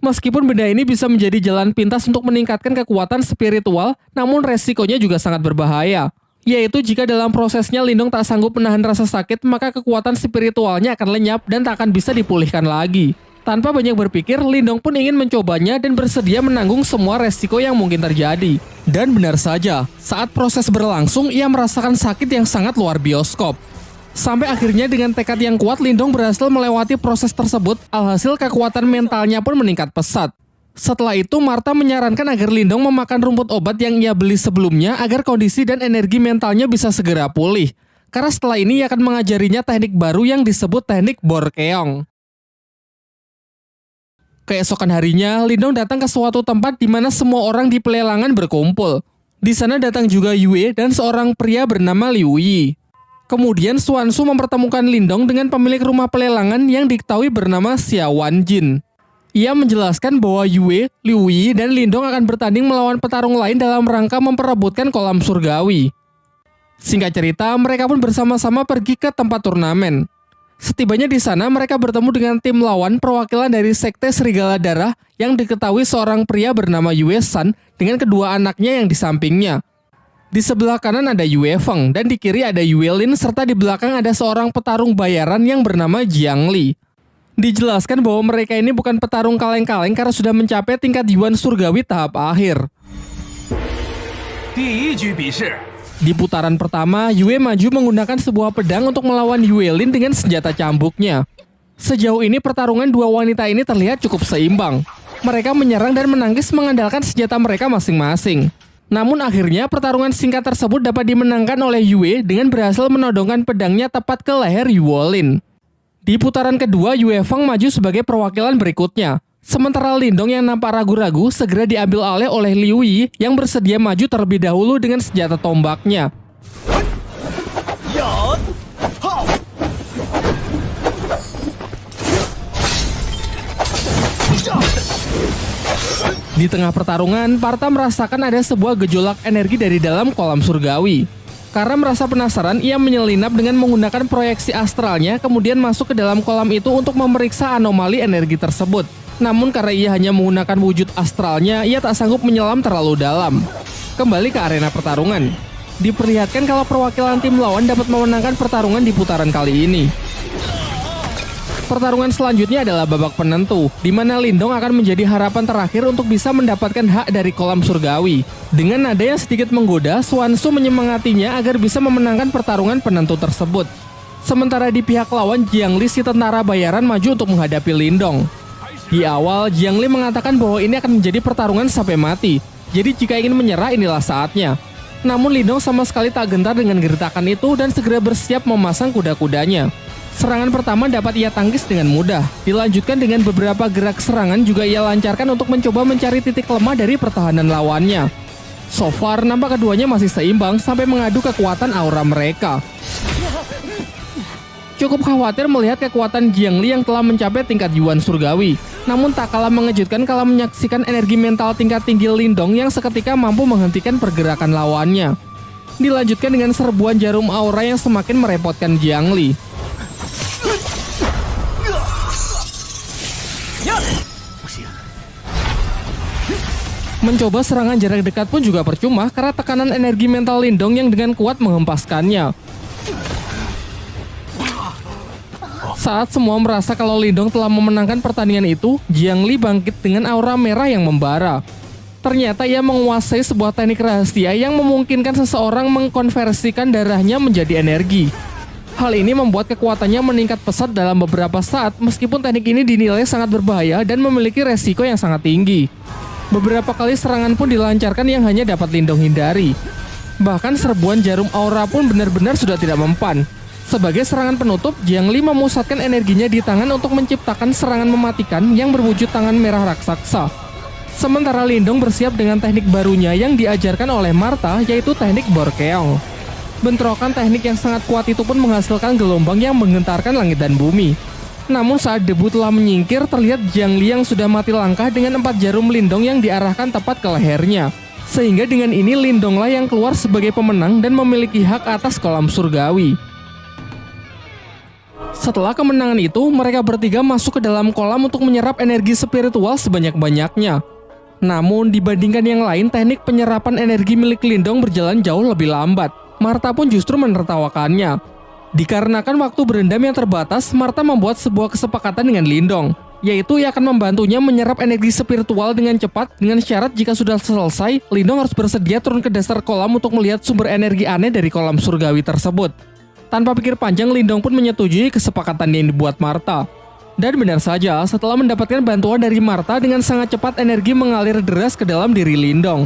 Meskipun benda ini bisa menjadi jalan pintas untuk meningkatkan kekuatan spiritual, namun resikonya juga sangat berbahaya. Yaitu jika dalam prosesnya Lindong tak sanggup menahan rasa sakit, maka kekuatan spiritualnya akan lenyap dan tak akan bisa dipulihkan lagi. Tanpa banyak berpikir, Lindong pun ingin mencobanya dan bersedia menanggung semua resiko yang mungkin terjadi. Dan benar saja, saat proses berlangsung, ia merasakan sakit yang sangat luar bioskop. Sampai akhirnya dengan tekad yang kuat, Lindong berhasil melewati proses tersebut, alhasil kekuatan mentalnya pun meningkat pesat. Setelah itu, Martha menyarankan agar Lindong memakan rumput obat yang ia beli sebelumnya agar kondisi dan energi mentalnya bisa segera pulih. Karena setelah ini ia akan mengajarinya teknik baru yang disebut teknik Borkeong. Keesokan harinya, Lindong datang ke suatu tempat di mana semua orang di pelelangan berkumpul. Di sana datang juga Yue dan seorang pria bernama Liu Yi. Kemudian Xuansu mempertemukan Lindong dengan pemilik rumah pelelangan yang diketahui bernama Xia Wanjin. Ia menjelaskan bahwa Yue, Liu Yi, dan Lindong akan bertanding melawan petarung lain dalam rangka memperebutkan kolam surgawi. Singkat cerita, mereka pun bersama-sama pergi ke tempat turnamen. Setibanya di sana, mereka bertemu dengan tim lawan perwakilan dari Sekte Serigala Darah yang diketahui seorang pria bernama Yue San dengan kedua anaknya yang di sampingnya. Di sebelah kanan ada Yue Feng dan di kiri ada Yue Lin serta di belakang ada seorang petarung bayaran yang bernama Jiang Li. Dijelaskan bahwa mereka ini bukan petarung kaleng-kaleng karena sudah mencapai tingkat Yuan Surgawi tahap akhir. Di putaran pertama, Yue maju menggunakan sebuah pedang untuk melawan Yue Lin dengan senjata cambuknya. Sejauh ini pertarungan dua wanita ini terlihat cukup seimbang. Mereka menyerang dan menangkis mengandalkan senjata mereka masing-masing. Namun akhirnya pertarungan singkat tersebut dapat dimenangkan oleh Yue dengan berhasil menodongkan pedangnya tepat ke leher Yue Lin. Di putaran kedua, Yue Feng maju sebagai perwakilan berikutnya. Sementara Lindong yang nampak ragu-ragu segera diambil alih oleh Liu Yi yang bersedia maju terlebih dahulu dengan senjata tombaknya. Di tengah pertarungan, Partha merasakan ada sebuah gejolak energi dari dalam kolam surgawi. Karena merasa penasaran, ia menyelinap dengan menggunakan proyeksi astralnya kemudian masuk ke dalam kolam itu untuk memeriksa anomali energi tersebut. Namun karena ia hanya menggunakan wujud astralnya, ia tak sanggup menyelam terlalu dalam. Kembali ke arena pertarungan. Diperlihatkan kalau perwakilan tim lawan dapat memenangkan pertarungan di putaran kali ini. Pertarungan selanjutnya adalah babak penentu, di mana Lindong akan menjadi harapan terakhir untuk bisa mendapatkan hak dari kolam surgawi. Dengan nada yang sedikit menggoda, Swanshu menyemangatinya agar bisa memenangkan pertarungan penentu tersebut. Sementara di pihak lawan, Jiang Li si tentara bayaran maju untuk menghadapi Lindong. Di awal, Jiang Li mengatakan bahwa ini akan menjadi pertarungan sampai mati. Jadi jika ingin menyerah, inilah saatnya. Namun Lindong sama sekali tak gentar dengan gertakan itu dan segera bersiap memasang kuda-kudanya. Serangan pertama dapat ia tangkis dengan mudah. Dilanjutkan dengan beberapa gerak serangan juga ia lancarkan untuk mencoba mencari titik lemah dari pertahanan lawannya. So far, nampak keduanya masih seimbang sampai mengadu kekuatan aura mereka. Cukup khawatir melihat kekuatan Jiang Li yang telah mencapai tingkat Yuan Surgawi. Namun tak kalah mengejutkan kalau menyaksikan energi mental tingkat tinggi Lindong yang seketika mampu menghentikan pergerakan lawannya. Dilanjutkan dengan serbuan jarum aura yang semakin merepotkan Jiang Li. Mencoba serangan jarak dekat pun juga percuma karena tekanan energi mental Lindong yang dengan kuat menghempaskannya. Saat semua merasa kalau Lindong telah memenangkan pertandingan itu, Jiang Li bangkit dengan aura merah yang membara. Ternyata ia menguasai sebuah teknik rahasia yang memungkinkan seseorang mengkonversikan darahnya menjadi energi. Hal ini membuat kekuatannya meningkat pesat dalam beberapa saat meskipun teknik ini dinilai sangat berbahaya dan memiliki resiko yang sangat tinggi. Beberapa kali serangan pun dilancarkan yang hanya dapat Lindong hindari. Bahkan serbuan jarum aura pun benar-benar sudah tidak mempan. Sebagai serangan penutup, Jiang Li memusatkan energinya di tangan untuk menciptakan serangan mematikan yang berwujud tangan merah raksasa. Sementara Lindong bersiap dengan teknik barunya yang diajarkan oleh Martha, yaitu teknik Borkeong. Bentrokan teknik yang sangat kuat itu pun menghasilkan gelombang yang menggentarkan langit dan bumi. Namun saat debu telah menyingkir, terlihat Jiang Li yang sudah mati langkah dengan 4 jarum Lindong yang diarahkan tepat ke lehernya. Sehingga dengan ini Lindonglah yang keluar sebagai pemenang dan memiliki hak atas kolam surgawi. Setelah kemenangan itu, mereka bertiga masuk ke dalam kolam untuk menyerap energi spiritual sebanyak-banyaknya. Namun dibandingkan yang lain, teknik penyerapan energi milik Lindong berjalan jauh lebih lambat. Martha pun justru menertawakannya. Dikarenakan waktu berendam yang terbatas, Martha membuat sebuah kesepakatan dengan Lindong, yaitu ia akan membantunya menyerap energi spiritual dengan cepat dengan syarat jika sudah selesai, Lindong harus bersedia turun ke dasar kolam untuk melihat sumber energi aneh dari kolam surgawi tersebut. Tanpa pikir panjang, Lindong pun menyetujui kesepakatan yang dibuat Martha. Dan benar saja, setelah mendapatkan bantuan dari Martha, dengan sangat cepat energi mengalir deras ke dalam diri Lindong.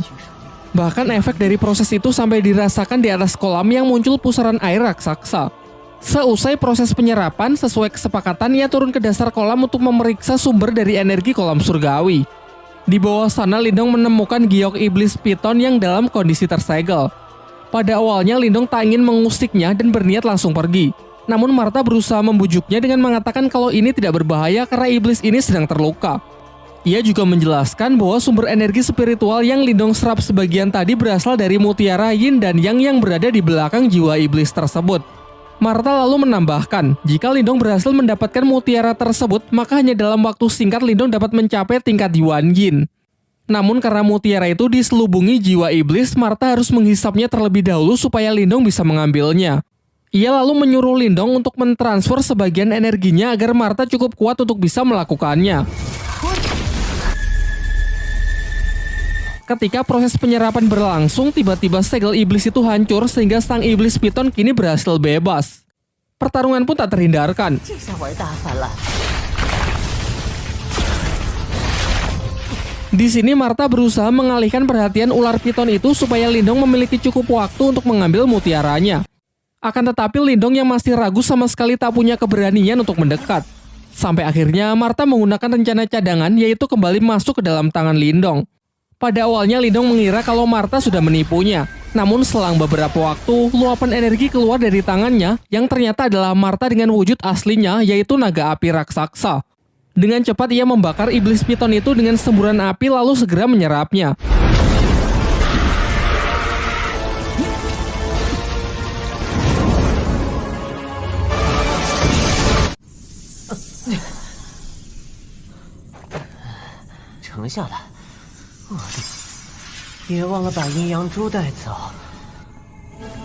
Bahkan efek dari proses itu sampai dirasakan di atas kolam yang muncul pusaran air raksasa. Seusai proses penyerapan, sesuai kesepakatan ia turun ke dasar kolam untuk memeriksa sumber dari energi kolam surgawi. Di bawah sana Lindong menemukan giok iblis piton yang dalam kondisi tersegel. Pada awalnya Lindong tak ingin mengusiknya dan berniat langsung pergi. Namun Martha berusaha membujuknya dengan mengatakan kalau ini tidak berbahaya karena iblis ini sedang terluka. Ia juga menjelaskan bahwa sumber energi spiritual yang Lindong serap sebagian tadi berasal dari mutiara yin dan yang berada di belakang jiwa iblis tersebut. Martha lalu menambahkan, jika Lindong berhasil mendapatkan mutiara tersebut, maka hanya dalam waktu singkat Lindong dapat mencapai tingkat Yuan Yin. Namun karena mutiara itu diselubungi jiwa iblis, Martha harus menghisapnya terlebih dahulu supaya Lindong bisa mengambilnya. Ia lalu menyuruh Lindong untuk mentransfer sebagian energinya agar Martha cukup kuat untuk bisa melakukannya. Ketika proses penyerapan berlangsung, tiba-tiba segel iblis itu hancur sehingga sang iblis piton kini berhasil bebas. Pertarungan pun tak terhindarkan. Di sini Martha berusaha mengalihkan perhatian ular piton itu supaya Lindong memiliki cukup waktu untuk mengambil mutiaranya. Akan tetapi Lindong yang masih ragu sama sekali tak punya keberanian untuk mendekat. Sampai akhirnya Martha menggunakan rencana cadangan, yaitu kembali masuk ke dalam tangan Lindong. Pada awalnya Lindong mengira kalau Martha sudah menipunya. Namun selang beberapa waktu, luapan energi keluar dari tangannya yang ternyata adalah Martha dengan wujud aslinya, yaitu naga api raksasa. Dengan cepat ia membakar iblis piton itu dengan semburan api lalu segera menyerapnya.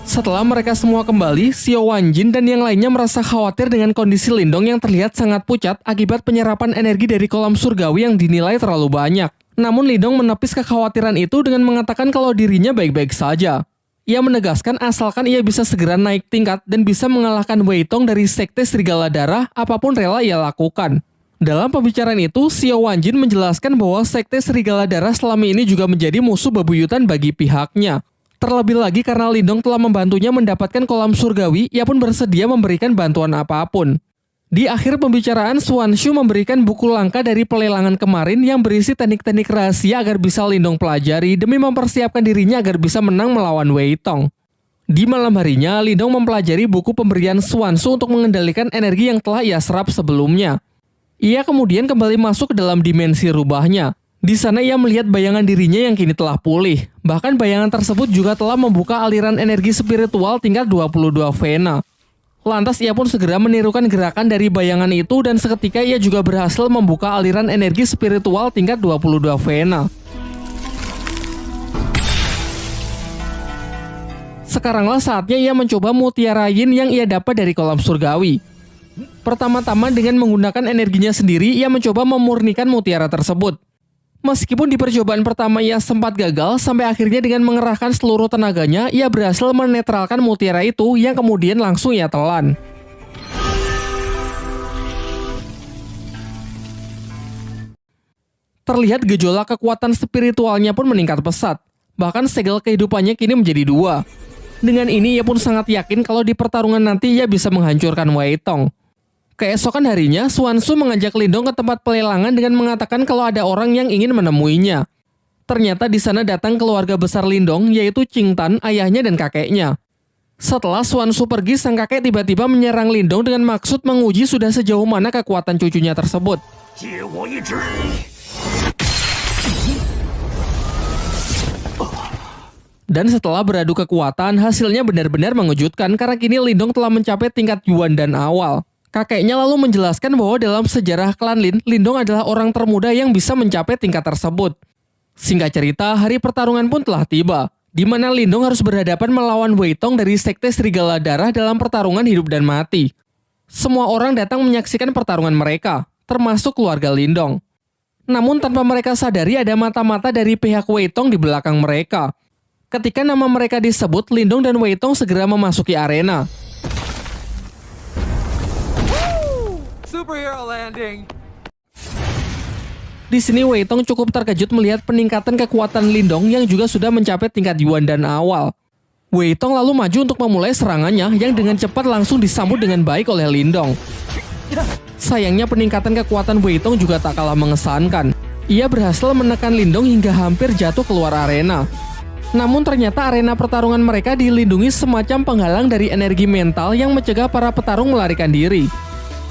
Setelah mereka semua kembali, Xiao Wanjin dan yang lainnya merasa khawatir dengan kondisi Lindong yang terlihat sangat pucat akibat penyerapan energi dari kolam surgawi yang dinilai terlalu banyak. Namun Lindong menepis kekhawatiran itu dengan mengatakan kalau dirinya baik-baik saja. Ia menegaskan asalkan ia bisa segera naik tingkat dan bisa mengalahkan Wei Tong dari Sekte Serigala Darah, apapun rela ia lakukan. Dalam pembicaraan itu, Xiao Wanjin menjelaskan bahwa Sekte Serigala Darah selama ini juga menjadi musuh bebuyutan bagi pihaknya. Terlebih lagi karena Lindong telah membantunya mendapatkan kolam surgawi, ia pun bersedia memberikan bantuan apapun. Di akhir pembicaraan, Suanshu memberikan buku langka dari pelelangan kemarin yang berisi teknik-teknik rahasia agar bisa Lindong pelajari demi mempersiapkan dirinya agar bisa menang melawan Wei Tong. Di malam harinya, Lindong mempelajari buku pemberian Suanshu untuk mengendalikan energi yang telah ia serap sebelumnya. Ia kemudian kembali masuk ke dalam dimensi rubahnya. Di sana ia melihat bayangan dirinya yang kini telah pulih. Bahkan bayangan tersebut juga telah membuka aliran energi spiritual tingkat 22 Vena. Lantas ia pun segera menirukan gerakan dari bayangan itu dan seketika ia juga berhasil membuka aliran energi spiritual tingkat 22 Vena. Sekaranglah saatnya ia mencoba mutiara yin yang ia dapat dari kolam surgawi. Pertama-tama dengan menggunakan energinya sendiri, ia mencoba memurnikan mutiara tersebut. Meskipun di percobaan pertama ia sempat gagal, sampai akhirnya dengan mengerahkan seluruh tenaganya, ia berhasil menetralkan mutiara itu yang kemudian langsung ia telan. Terlihat gejolak kekuatan spiritualnya pun meningkat pesat. Bahkan segel kehidupannya kini menjadi 2. Dengan ini ia pun sangat yakin kalau di pertarungan nanti ia bisa menghancurkan Wei Tong. Keesokan harinya, Suanshu mengajak Lindong ke tempat pelelangan dengan mengatakan kalau ada orang yang ingin menemuinya. Ternyata di sana datang keluarga besar Lindong, yaitu Qing Tan, ayahnya dan kakeknya. Setelah Suanshu pergi, sang kakek tiba-tiba menyerang Lindong dengan maksud menguji sudah sejauh mana kekuatan cucunya tersebut. Dan setelah beradu kekuatan, hasilnya benar-benar mengejutkan karena kini Lindong telah mencapai tingkat Yuan dan awal. Kakeknya lalu menjelaskan bahwa dalam sejarah klan Lin, Lindong adalah orang termuda yang bisa mencapai tingkat tersebut. Singkat cerita, hari pertarungan pun telah tiba, di mana Lindong harus berhadapan melawan Wei Tong dari Sekte Serigala Darah dalam pertarungan hidup dan mati. Semua orang datang menyaksikan pertarungan mereka, termasuk keluarga Lindong. Namun tanpa mereka sadari ada mata-mata dari pihak Wei Tong di belakang mereka. Ketika nama mereka disebut, Lindong dan Wei Tong segera memasuki arena. Superhero landing. Di sini Wei Tong cukup terkejut melihat peningkatan kekuatan Lindong yang juga sudah mencapai tingkat Yuan dan awal. Wei Tong lalu maju untuk memulai serangannya yang dengan cepat langsung disambut dengan baik oleh Lindong. Sayangnya peningkatan kekuatan Wei Tong juga tak kalah mengesankan. Ia berhasil menekan Lindong hingga hampir jatuh keluar arena. Namun ternyata arena pertarungan mereka dilindungi semacam penghalang dari energi mental yang mencegah para petarung melarikan diri.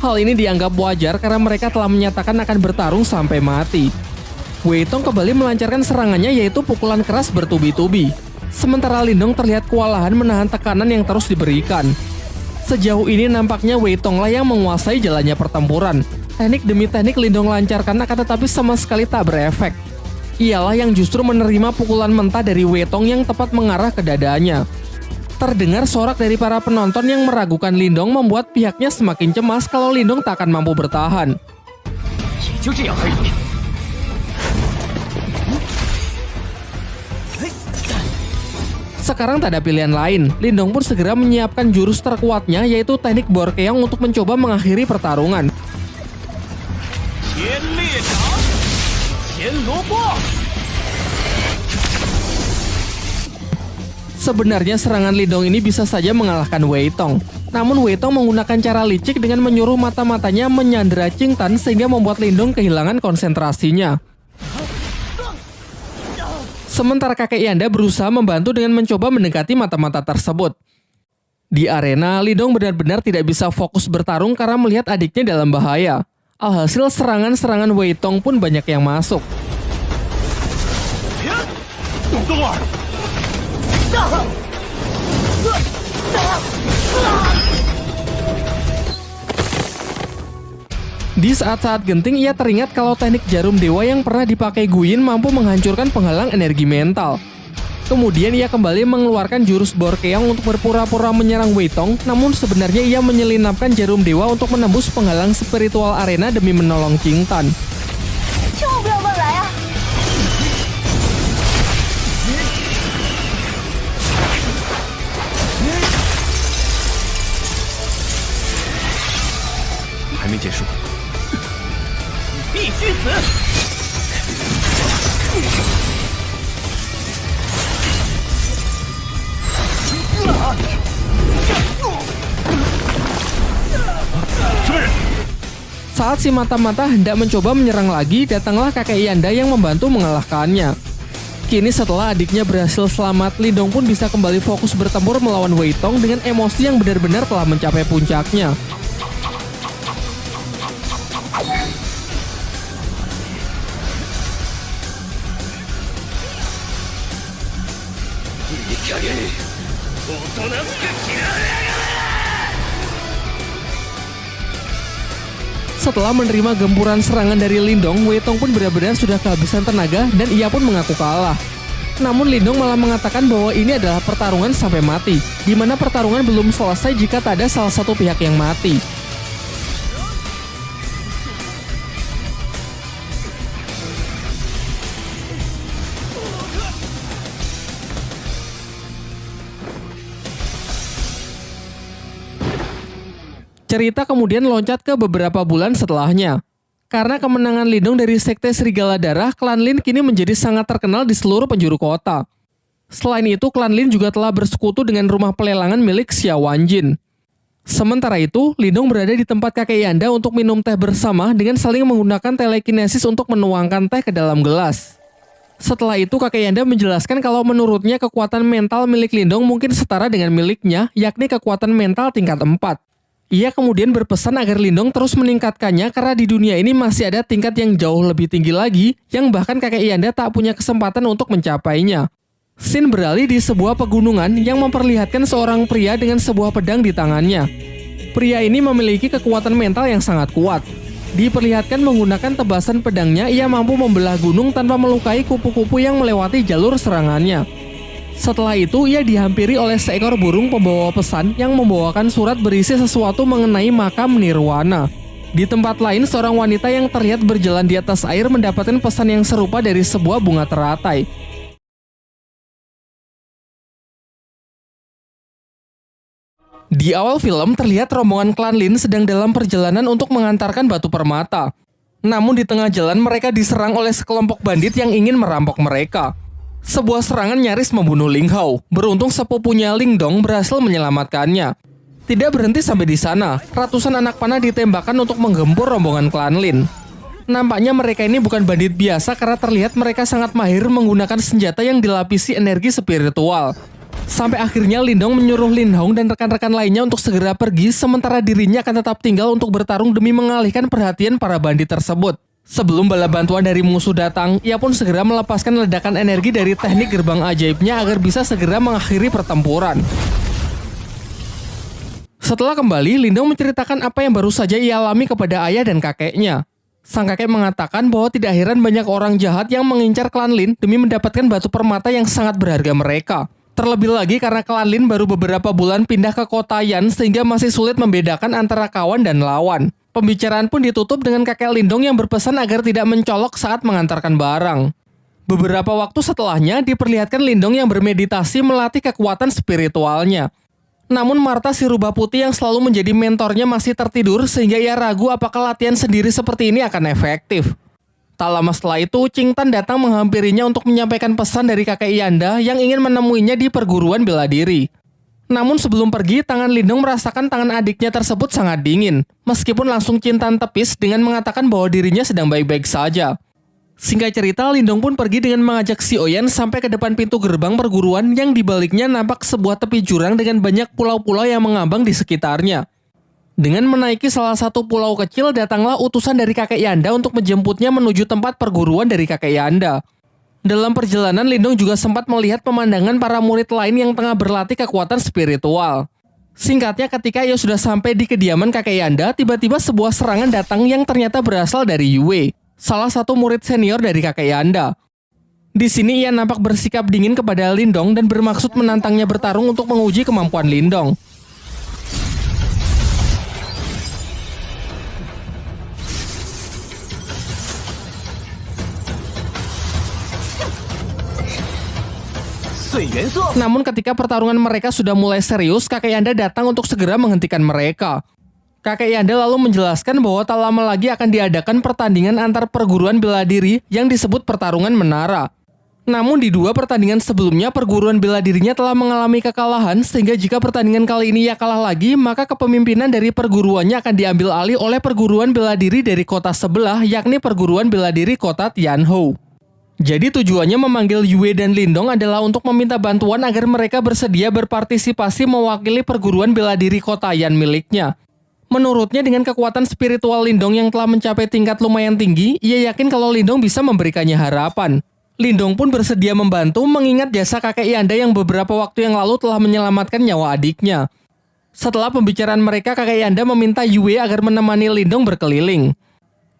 Hal ini dianggap wajar karena mereka telah menyatakan akan bertarung sampai mati. Wei Tong kembali melancarkan serangannya yaitu pukulan keras bertubi-tubi. Sementara Lindong terlihat kewalahan menahan tekanan yang terus diberikan. Sejauh ini nampaknya Wei Tong lah yang menguasai jalannya pertempuran. Teknik demi teknik Lindong lancarkan akan tetapi sama sekali tak berefek. Ialah yang justru menerima pukulan mentah dari Wei Tong yang tepat mengarah ke dadanya. Terdengar sorak dari para penonton yang meragukan Lindong membuat pihaknya semakin cemas kalau Lindong tak akan mampu bertahan. Sekarang tak ada pilihan lain, Lindong pun segera menyiapkan jurus terkuatnya yaitu teknik Borkeong untuk mencoba mengakhiri pertarungan. Sebenarnya serangan Lindong ini bisa saja mengalahkan Wei Tong. Namun Wei Tong menggunakan cara licik dengan menyuruh mata-matanya menyandera Qing Tan sehingga membuat Lindong kehilangan konsentrasinya. Sementara kakek Yanda berusaha membantu dengan mencoba mendekati mata-mata tersebut. Di arena, Lindong benar-benar tidak bisa fokus bertarung karena melihat adiknya dalam bahaya. Alhasil serangan-serangan Wei Tong pun banyak yang masuk. Di saat-saat genting, ia teringat kalau teknik jarum dewa yang pernah dipakai Guyin mampu menghancurkan penghalang energi mental. Kemudian ia kembali mengeluarkan jurus Borkeong untuk berpura-pura menyerang Wei Tong, namun sebenarnya ia menyelinapkan jarum dewa untuk menembus penghalang spiritual arena demi menolong Qing Tan. Saat si mata-mata hendak mencoba menyerang lagi, datanglah kakek Yanda yang membantu mengalahkannya. Kini setelah adiknya berhasil selamat, Lindong pun bisa kembali fokus bertempur melawan Wei Tong dengan emosi yang benar-benar telah mencapai puncaknya. Setelah menerima gempuran serangan dari Lindong, Wei Tong pun benar-benar sudah kehabisan tenaga dan ia pun mengaku kalah. Namun Lindong malah mengatakan bahwa ini adalah pertarungan sampai mati, di mana pertarungan belum selesai jika tak ada salah satu pihak yang mati. Cerita kemudian loncat ke beberapa bulan setelahnya. Karena kemenangan Lindong dari Sekte Serigala Darah, klan Lin kini menjadi sangat terkenal di seluruh penjuru kota. Selain itu, klan Lin juga telah bersekutu dengan rumah pelelangan milik Xia Wanjin. Sementara itu, Lindong berada di tempat kakek Yanda untuk minum teh bersama dengan saling menggunakan telekinesis untuk menuangkan teh ke dalam gelas. Setelah itu, kakek Yanda menjelaskan kalau menurutnya kekuatan mental milik Lindong mungkin setara dengan miliknya, yakni kekuatan mental tingkat 4. Ia kemudian berpesan agar Lindong terus meningkatkannya karena di dunia ini masih ada tingkat yang jauh lebih tinggi lagi yang bahkan kakek Yanda tak punya kesempatan untuk mencapainya. Scene beralih di sebuah pegunungan yang memperlihatkan seorang pria dengan sebuah pedang di tangannya. Pria ini memiliki kekuatan mental yang sangat kuat. Diperlihatkan menggunakan tebasan pedangnya, ia mampu membelah gunung tanpa melukai kupu-kupu yang melewati jalur serangannya. Setelah itu, ia dihampiri oleh seekor burung pembawa pesan yang membawakan surat berisi sesuatu mengenai makam Nirwana. Di tempat lain, seorang wanita yang terlihat berjalan di atas air mendapatkan pesan yang serupa dari sebuah bunga teratai. Di awal film, terlihat rombongan klan Lin sedang dalam perjalanan untuk mengantarkan batu permata. Namun di tengah jalan, mereka diserang oleh sekelompok bandit yang ingin merampok mereka. Sebuah serangan nyaris membunuh Ling Hao. Beruntung sepupunya Lingdong berhasil menyelamatkannya. Tidak berhenti sampai di sana, ratusan anak panah ditembakkan untuk menggempur rombongan klan Lin. Nampaknya mereka ini bukan bandit biasa karena terlihat mereka sangat mahir menggunakan senjata yang dilapisi energi spiritual. Sampai akhirnya Lindong menyuruh Lin Hong dan rekan-rekan lainnya untuk segera pergi, sementara dirinya akan tetap tinggal untuk bertarung demi mengalihkan perhatian para bandit tersebut. Sebelum bala bantuan dari musuh datang, ia pun segera melepaskan ledakan energi dari teknik gerbang ajaibnya agar bisa segera mengakhiri pertempuran. Setelah kembali, Lindong menceritakan apa yang baru saja ia alami kepada ayah dan kakeknya. Sang kakek mengatakan bahwa tidak heran banyak orang jahat yang mengincar klan Lin demi mendapatkan batu permata yang sangat berharga mereka. Terlebih lagi karena klan Lin baru beberapa bulan pindah ke kota Yan sehingga masih sulit membedakan antara kawan dan lawan. Pembicaraan pun ditutup dengan kakek Lindong yang berpesan agar tidak mencolok saat mengantarkan barang. Beberapa waktu setelahnya diperlihatkan Lindong yang bermeditasi melatih kekuatan spiritualnya. Namun Martha si rubah putih yang selalu menjadi mentornya masih tertidur sehingga ia ragu apakah latihan sendiri seperti ini akan efektif. Tak lama setelah itu, Ching Tan datang menghampirinya untuk menyampaikan pesan dari kakek Yanda yang ingin menemuinya di perguruan bela diri. Namun sebelum pergi, tangan Lindong merasakan tangan adiknya tersebut sangat dingin, meskipun langsung Ching Tan tepis dengan mengatakan bahwa dirinya sedang baik-baik saja. Singkat cerita, Lindong pun pergi dengan mengajak si Oyen sampai ke depan pintu gerbang perguruan yang dibaliknya nampak sebuah tepi jurang dengan banyak pulau-pulau yang mengambang di sekitarnya. Dengan menaiki salah satu pulau kecil, datanglah utusan dari kakek Yanda untuk menjemputnya menuju tempat perguruan dari kakek Yanda. Dalam perjalanan, Lindong juga sempat melihat pemandangan para murid lain yang tengah berlatih kekuatan spiritual. Singkatnya, ketika ia sudah sampai di kediaman kakek Yanda, tiba-tiba sebuah serangan datang yang ternyata berasal dari Yue, salah satu murid senior dari kakek Yanda. Di sini ia nampak bersikap dingin kepada Lindong dan bermaksud menantangnya bertarung untuk menguji kemampuan Lindong. Namun ketika pertarungan mereka sudah mulai serius, kakek Yanda datang untuk segera menghentikan mereka. Kakek Yanda lalu menjelaskan bahwa tak lama lagi akan diadakan pertandingan antar perguruan bela diri yang disebut pertarungan menara. Namun di dua pertandingan sebelumnya perguruan bela dirinya telah mengalami kekalahan sehingga jika pertandingan kali ini ia kalah lagi, maka kepemimpinan dari perguruannya akan diambil alih oleh perguruan bela diri dari kota sebelah, yakni perguruan bela diri kota Tianhou. Jadi tujuannya memanggil Yue dan Lindong adalah untuk meminta bantuan agar mereka bersedia berpartisipasi mewakili perguruan bela diri kota Yan miliknya. Menurutnya dengan kekuatan spiritual Lindong yang telah mencapai tingkat lumayan tinggi, ia yakin kalau Lindong bisa memberikannya harapan. Lindong pun bersedia membantu mengingat jasa kakek Yanda yang beberapa waktu yang lalu telah menyelamatkan nyawa adiknya. Setelah pembicaraan mereka, kakek Yanda meminta Yue agar menemani Lindong berkeliling.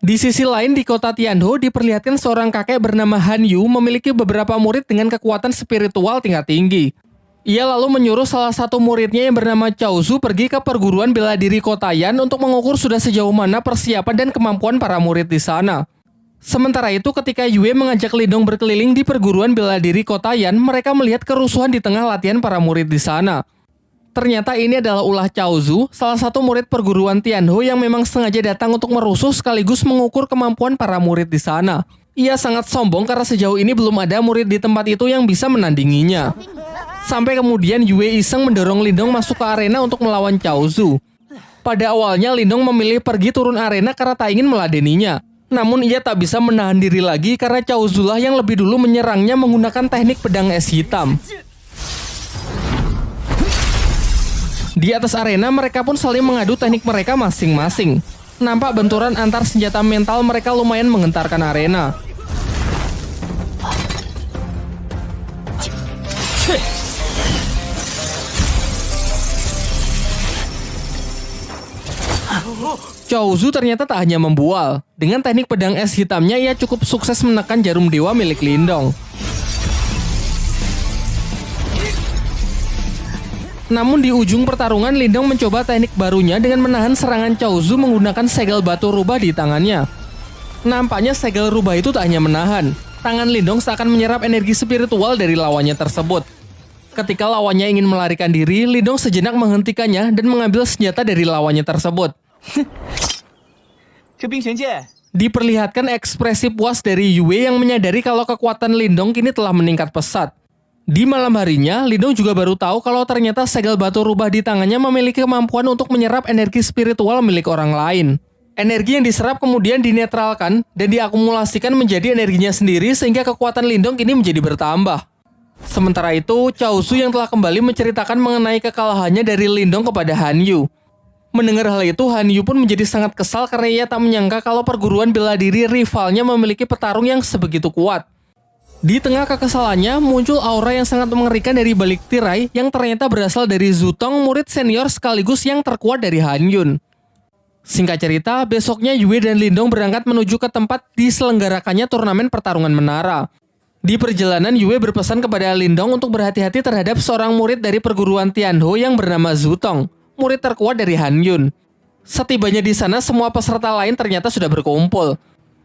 Di sisi lain di kota Tianhou diperlihatkan seorang kakek bernama Han Yu memiliki beberapa murid dengan kekuatan spiritual tingkat tinggi. Ia lalu menyuruh salah satu muridnya yang bernama Cao Zu pergi ke perguruan bela diri kota Yan untuk mengukur sudah sejauh mana persiapan dan kemampuan para murid di sana. Sementara itu ketika Yue mengajak Lindong berkeliling di perguruan bela diri kota Yan, mereka melihat kerusuhan di tengah latihan para murid di sana. Ternyata ini adalah ulah Cao Zu, salah satu murid perguruan Tianhou yang memang sengaja datang untuk merusuh sekaligus mengukur kemampuan para murid di sana. Ia sangat sombong karena sejauh ini belum ada murid di tempat itu yang bisa menandinginya. Sampai kemudian Yue iseng mendorong Lindong masuk ke arena untuk melawan Cao Zu. Pada awalnya Lindong memilih pergi turun arena karena tak ingin meladeninya. Namun ia tak bisa menahan diri lagi karena Cao Zu lah yang lebih dulu menyerangnya menggunakan teknik pedang es hitam. Di atas arena mereka pun saling mengadu teknik mereka masing-masing. Nampak benturan antar senjata mental mereka lumayan menggentarkan arena. Cao Zu ternyata tak hanya membual. Dengan teknik pedang es hitamnya ia cukup sukses menekan jarum dewa milik Lindong. Namun di ujung pertarungan Lindong mencoba teknik barunya dengan menahan serangan Cao Zu menggunakan segel batu rubah di tangannya. Nampaknya segel rubah itu tak hanya menahan. Tangan Lindong seakan menyerap energi spiritual dari lawannya tersebut. Ketika lawannya ingin melarikan diri, Lindong sejenak menghentikannya dan mengambil senjata dari lawannya tersebut. Diperlihatkan ekspresi puas dari Yue yang menyadari kalau kekuatan Lindong kini telah meningkat pesat. Di malam harinya, Lindong juga baru tahu kalau ternyata segel batu rubah di tangannya memiliki kemampuan untuk menyerap energi spiritual milik orang lain. Energi yang diserap kemudian dinetralkan dan diakumulasikan menjadi energinya sendiri sehingga kekuatan Lindong kini menjadi bertambah. Sementara itu, Cao Zu yang telah kembali menceritakan mengenai kekalahannya dari Lindong kepada Han Yu. Mendengar hal itu, Han Yu pun menjadi sangat kesal karena ia tak menyangka kalau perguruan bela diri rivalnya memiliki petarung yang sebegitu kuat. Di tengah kekesalannya, muncul aura yang sangat mengerikan dari balik tirai yang ternyata berasal dari Zutong, murid senior sekaligus yang terkuat dari Han Yun. Singkat cerita, besoknya Yue dan Lindong berangkat menuju ke tempat diselenggarakannya turnamen pertarungan menara. Di perjalanan, Yue berpesan kepada Lindong untuk berhati-hati terhadap seorang murid dari perguruan Tianho yang bernama Zutong, murid terkuat dari Han Yun. Setibanya di sana, semua peserta lain ternyata sudah berkumpul.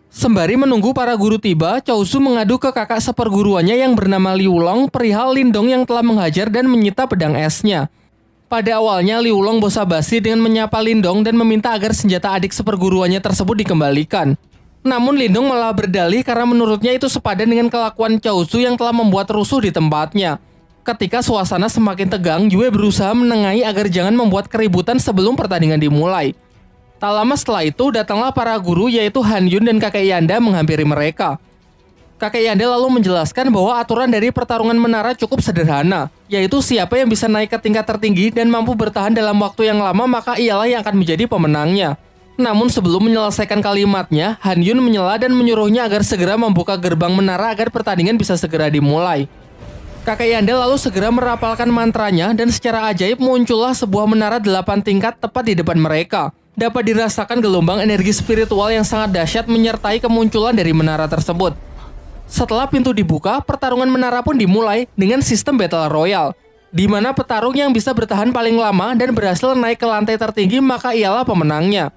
Sembari menunggu para guru tiba, Chaozu mengadu ke kakak seperguruannya yang bernama Liu Long perihal Lindong yang telah menghajar dan menyita pedang esnya. Pada awalnya, Liu Long basa-basi dengan menyapa Lindong dan meminta agar senjata adik seperguruannya tersebut dikembalikan. Namun Lindong malah berdalih karena menurutnya itu sepadan dengan kelakuan Chaozu yang telah membuat rusuh di tempatnya. Ketika suasana semakin tegang, Yue berusaha menengahi agar jangan membuat keributan sebelum pertandingan dimulai. Tak lama setelah itu, datanglah para guru yaitu Han Yun dan kakek Yanda menghampiri mereka. Kakek Yanda lalu menjelaskan bahwa aturan dari pertarungan menara cukup sederhana, yaitu siapa yang bisa naik ke tingkat tertinggi dan mampu bertahan dalam waktu yang lama maka ialah yang akan menjadi pemenangnya. Namun sebelum menyelesaikan kalimatnya, Han Yun menyela dan menyuruhnya agar segera membuka gerbang menara agar pertandingan bisa segera dimulai. Kakek Yanda lalu segera merapalkan mantranya dan secara ajaib muncullah sebuah menara 8 tingkat tepat di depan mereka. Dapat dirasakan gelombang energi spiritual yang sangat dahsyat menyertai kemunculan dari menara tersebut. Setelah pintu dibuka, pertarungan menara pun dimulai dengan sistem Battle Royale, di mana petarung yang bisa bertahan paling lama dan berhasil naik ke lantai tertinggi maka ialah pemenangnya.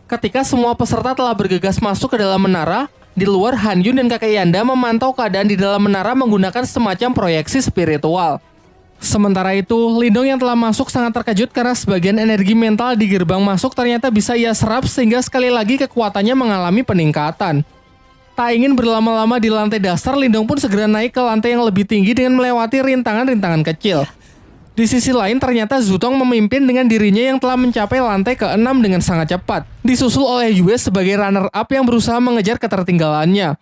Ketika semua peserta telah bergegas masuk ke dalam menara, di luar Han Yun dan kakek Yanda memantau keadaan di dalam menara menggunakan semacam proyeksi spiritual. Sementara itu, Lindong yang telah masuk sangat terkejut karena sebagian energi mental di gerbang masuk ternyata bisa ia serap sehingga sekali lagi kekuatannya mengalami peningkatan. Tak ingin berlama-lama di lantai dasar, Lindong pun segera naik ke lantai yang lebih tinggi dengan melewati rintangan-rintangan kecil. Di sisi lain, ternyata Zutong memimpin dengan dirinya yang telah mencapai lantai ke-6 dengan sangat cepat, disusul oleh Yue sebagai runner-up yang berusaha mengejar ketertinggalannya.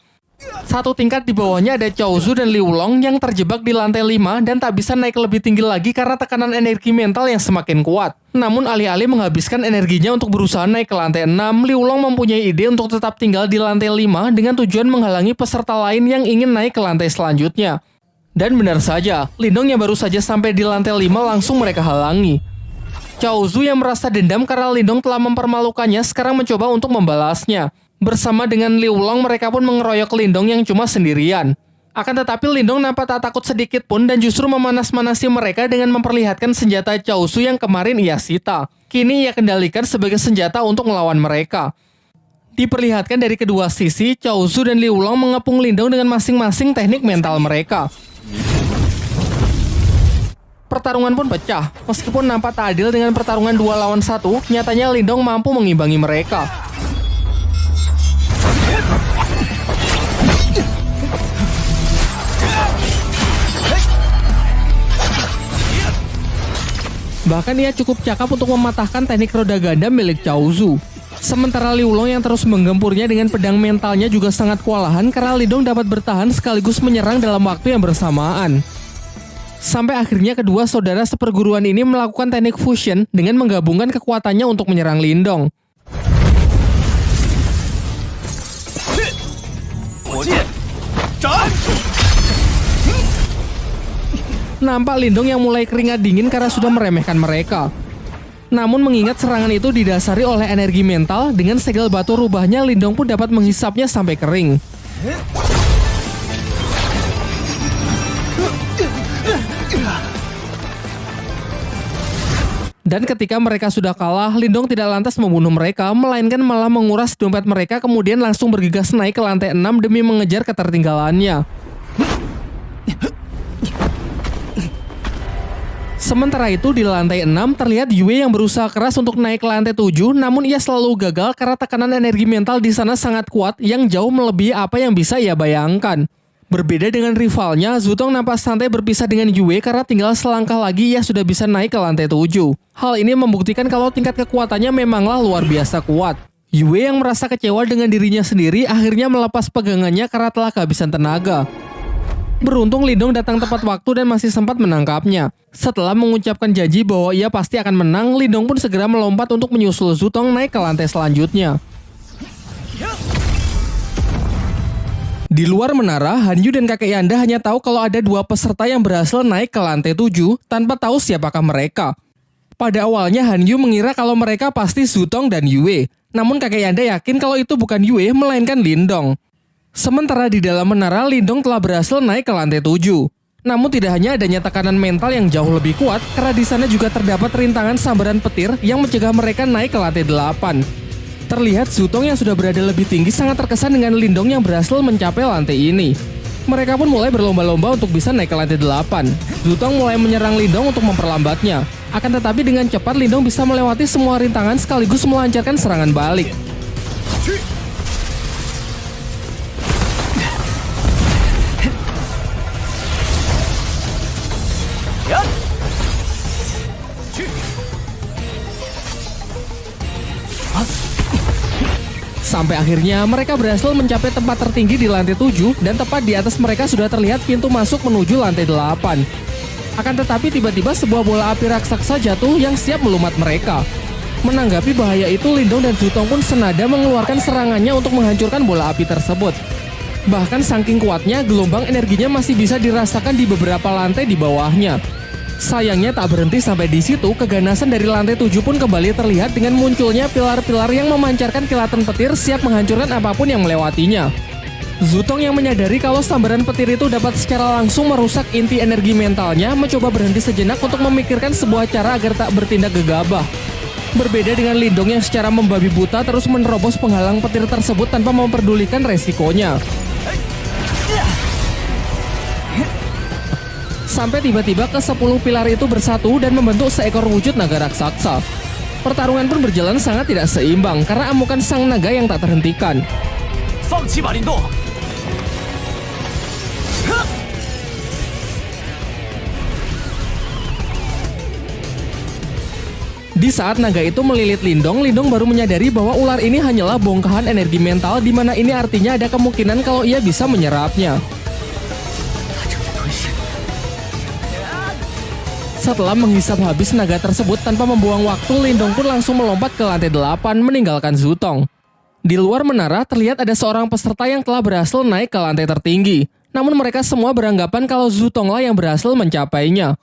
Satu tingkat di bawahnya ada Chaozu dan Liu Long yang terjebak di lantai 5 dan tak bisa naik lebih tinggi lagi karena tekanan energi mental yang semakin kuat. Namun alih-alih menghabiskan energinya untuk berusaha naik ke lantai 6, Liu Long mempunyai ide untuk tetap tinggal di lantai 5 dengan tujuan menghalangi peserta lain yang ingin naik ke lantai selanjutnya. Dan benar saja, Lindong yang baru saja sampai di lantai 5 langsung mereka halangi. Chaozu yang merasa dendam karena Lindong telah mempermalukannya sekarang mencoba untuk membalasnya. Bersama dengan Liu Long, mereka pun mengeroyok Lindong yang cuma sendirian. Akan tetapi Lindong nampak tak takut sedikit pun dan justru memanas-manasi mereka dengan memperlihatkan senjata Chaozu yang kemarin ia sita. Kini ia kendalikan sebagai senjata untuk melawan mereka. Diperlihatkan dari kedua sisi, Chaozu dan Liu Long mengepung Lindong dengan masing-masing teknik mental mereka. Pertarungan pun pecah. Meskipun nampak tak adil dengan pertarungan 2 lawan 1, nyatanya Lindong mampu mengimbangi mereka. Bahkan ia cukup cakap untuk mematahkan teknik roda ganda milik Chaozu. Sementara Liu Long yang terus menggempurnya dengan pedang mentalnya juga sangat kewalahan karena Lindong dapat bertahan sekaligus menyerang dalam waktu yang bersamaan. Sampai akhirnya kedua saudara seperguruan ini melakukan teknik fusion dengan menggabungkan kekuatannya untuk menyerang Lindong. Nampak Lindong yang mulai keringat dingin karena sudah meremehkan mereka. Namun mengingat serangan itu didasari oleh energi mental, dengan segel batu rubahnya Lindong pun dapat menghisapnya sampai kering. Dan ketika mereka sudah kalah, Lindong tidak lantas membunuh mereka, melainkan malah menguras dompet mereka kemudian langsung bergegas naik ke lantai 6 demi mengejar ketertinggalannya. Sementara itu di lantai 6 terlihat Yue yang berusaha keras untuk naik ke lantai 7, namun ia selalu gagal karena tekanan energi mental di sana sangat kuat yang jauh melebihi apa yang bisa ia bayangkan. Berbeda dengan rivalnya, Zutong nampak santai berpisah dengan Yue karena tinggal selangkah lagi ia sudah bisa naik ke lantai 7. Hal ini membuktikan kalau tingkat kekuatannya memanglah luar biasa kuat. Yue yang merasa kecewa dengan dirinya sendiri akhirnya melepas pegangannya karena telah kehabisan tenaga. Beruntung Lindong datang tepat waktu dan masih sempat menangkapnya. Setelah mengucapkan janji bahwa ia pasti akan menang, Lindong pun segera melompat untuk menyusul Zutong naik ke lantai selanjutnya. Di luar menara, Hanyu dan kakek Yanda hanya tahu kalau ada dua peserta yang berhasil naik ke lantai 7 tanpa tahu siapakah mereka. Pada awalnya Hanyu mengira kalau mereka pasti Zutong dan Yue, namun kakek Yanda yakin kalau itu bukan Yue melainkan Lindong. Sementara di dalam menara, Lindong telah berhasil naik ke lantai 7. Namun tidak hanya adanya tekanan mental yang jauh lebih kuat, karena di sana juga terdapat rintangan sambaran petir yang mencegah mereka naik ke lantai 8. Terlihat Zutong yang sudah berada lebih tinggi sangat terkesan dengan Lindong yang berhasil mencapai lantai ini. Mereka pun mulai berlomba-lomba untuk bisa naik ke lantai 8. Zutong mulai menyerang Lindong untuk memperlambatnya. Akan tetapi dengan cepat Lindong bisa melewati semua rintangan sekaligus melancarkan serangan balik. Sampai akhirnya mereka berhasil mencapai tempat tertinggi di lantai 7 dan tepat di atas mereka sudah terlihat pintu masuk menuju lantai 8. Akan tetapi tiba-tiba sebuah bola api raksasa jatuh yang siap melumat mereka. Menanggapi bahaya itu, Lindong dan Zutong pun senada mengeluarkan serangannya untuk menghancurkan bola api tersebut. Bahkan saking kuatnya, gelombang energinya masih bisa dirasakan di beberapa lantai di bawahnya. Sayangnya tak berhenti sampai di situ, keganasan dari lantai 7 pun kembali terlihat dengan munculnya pilar-pilar yang memancarkan kilatan petir siap menghancurkan apapun yang melewatinya. Zutong yang menyadari kalau sambaran petir itu dapat secara langsung merusak inti energi mentalnya, mencoba berhenti sejenak untuk memikirkan sebuah cara agar tak bertindak gegabah. Berbeda dengan Lindong yang secara membabi buta terus menerobos penghalang petir tersebut tanpa memperdulikan resikonya. Sampai tiba-tiba ke-10 pilar itu bersatu dan membentuk seekor wujud naga raksasa. Pertarungan pun berjalan sangat tidak seimbang karena amukan sang naga yang tak terhentikan. Di saat naga itu melilit Lindong, Lindong baru menyadari bahwa ular ini hanyalah bongkahan energi mental, di mana ini artinya ada kemungkinan kalau ia bisa menyerapnya. Setelah menghisap habis naga tersebut tanpa membuang waktu, Lindong pun langsung melompat ke lantai 8 meninggalkan Zutong. Di luar menara terlihat ada seorang peserta yang telah berhasil naik ke lantai tertinggi. Namun mereka semua beranggapan kalau Zutonglah yang berhasil mencapainya.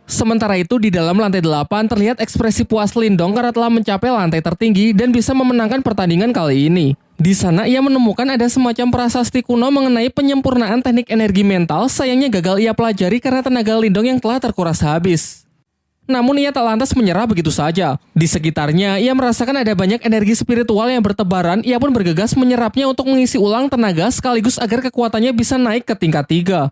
Sementara itu di dalam lantai 8 terlihat ekspresi puas Lindong karena telah mencapai lantai tertinggi dan bisa memenangkan pertandingan kali ini. Di sana ia menemukan ada semacam prasasti kuno mengenai penyempurnaan teknik energi mental, sayangnya gagal ia pelajari karena tenaga Lindong yang telah terkuras habis. Namun ia tak lantas menyerah begitu saja. Di sekitarnya ia merasakan ada banyak energi spiritual yang bertebaran, ia pun bergegas menyerapnya untuk mengisi ulang tenaga sekaligus agar kekuatannya bisa naik ke tingkat 3.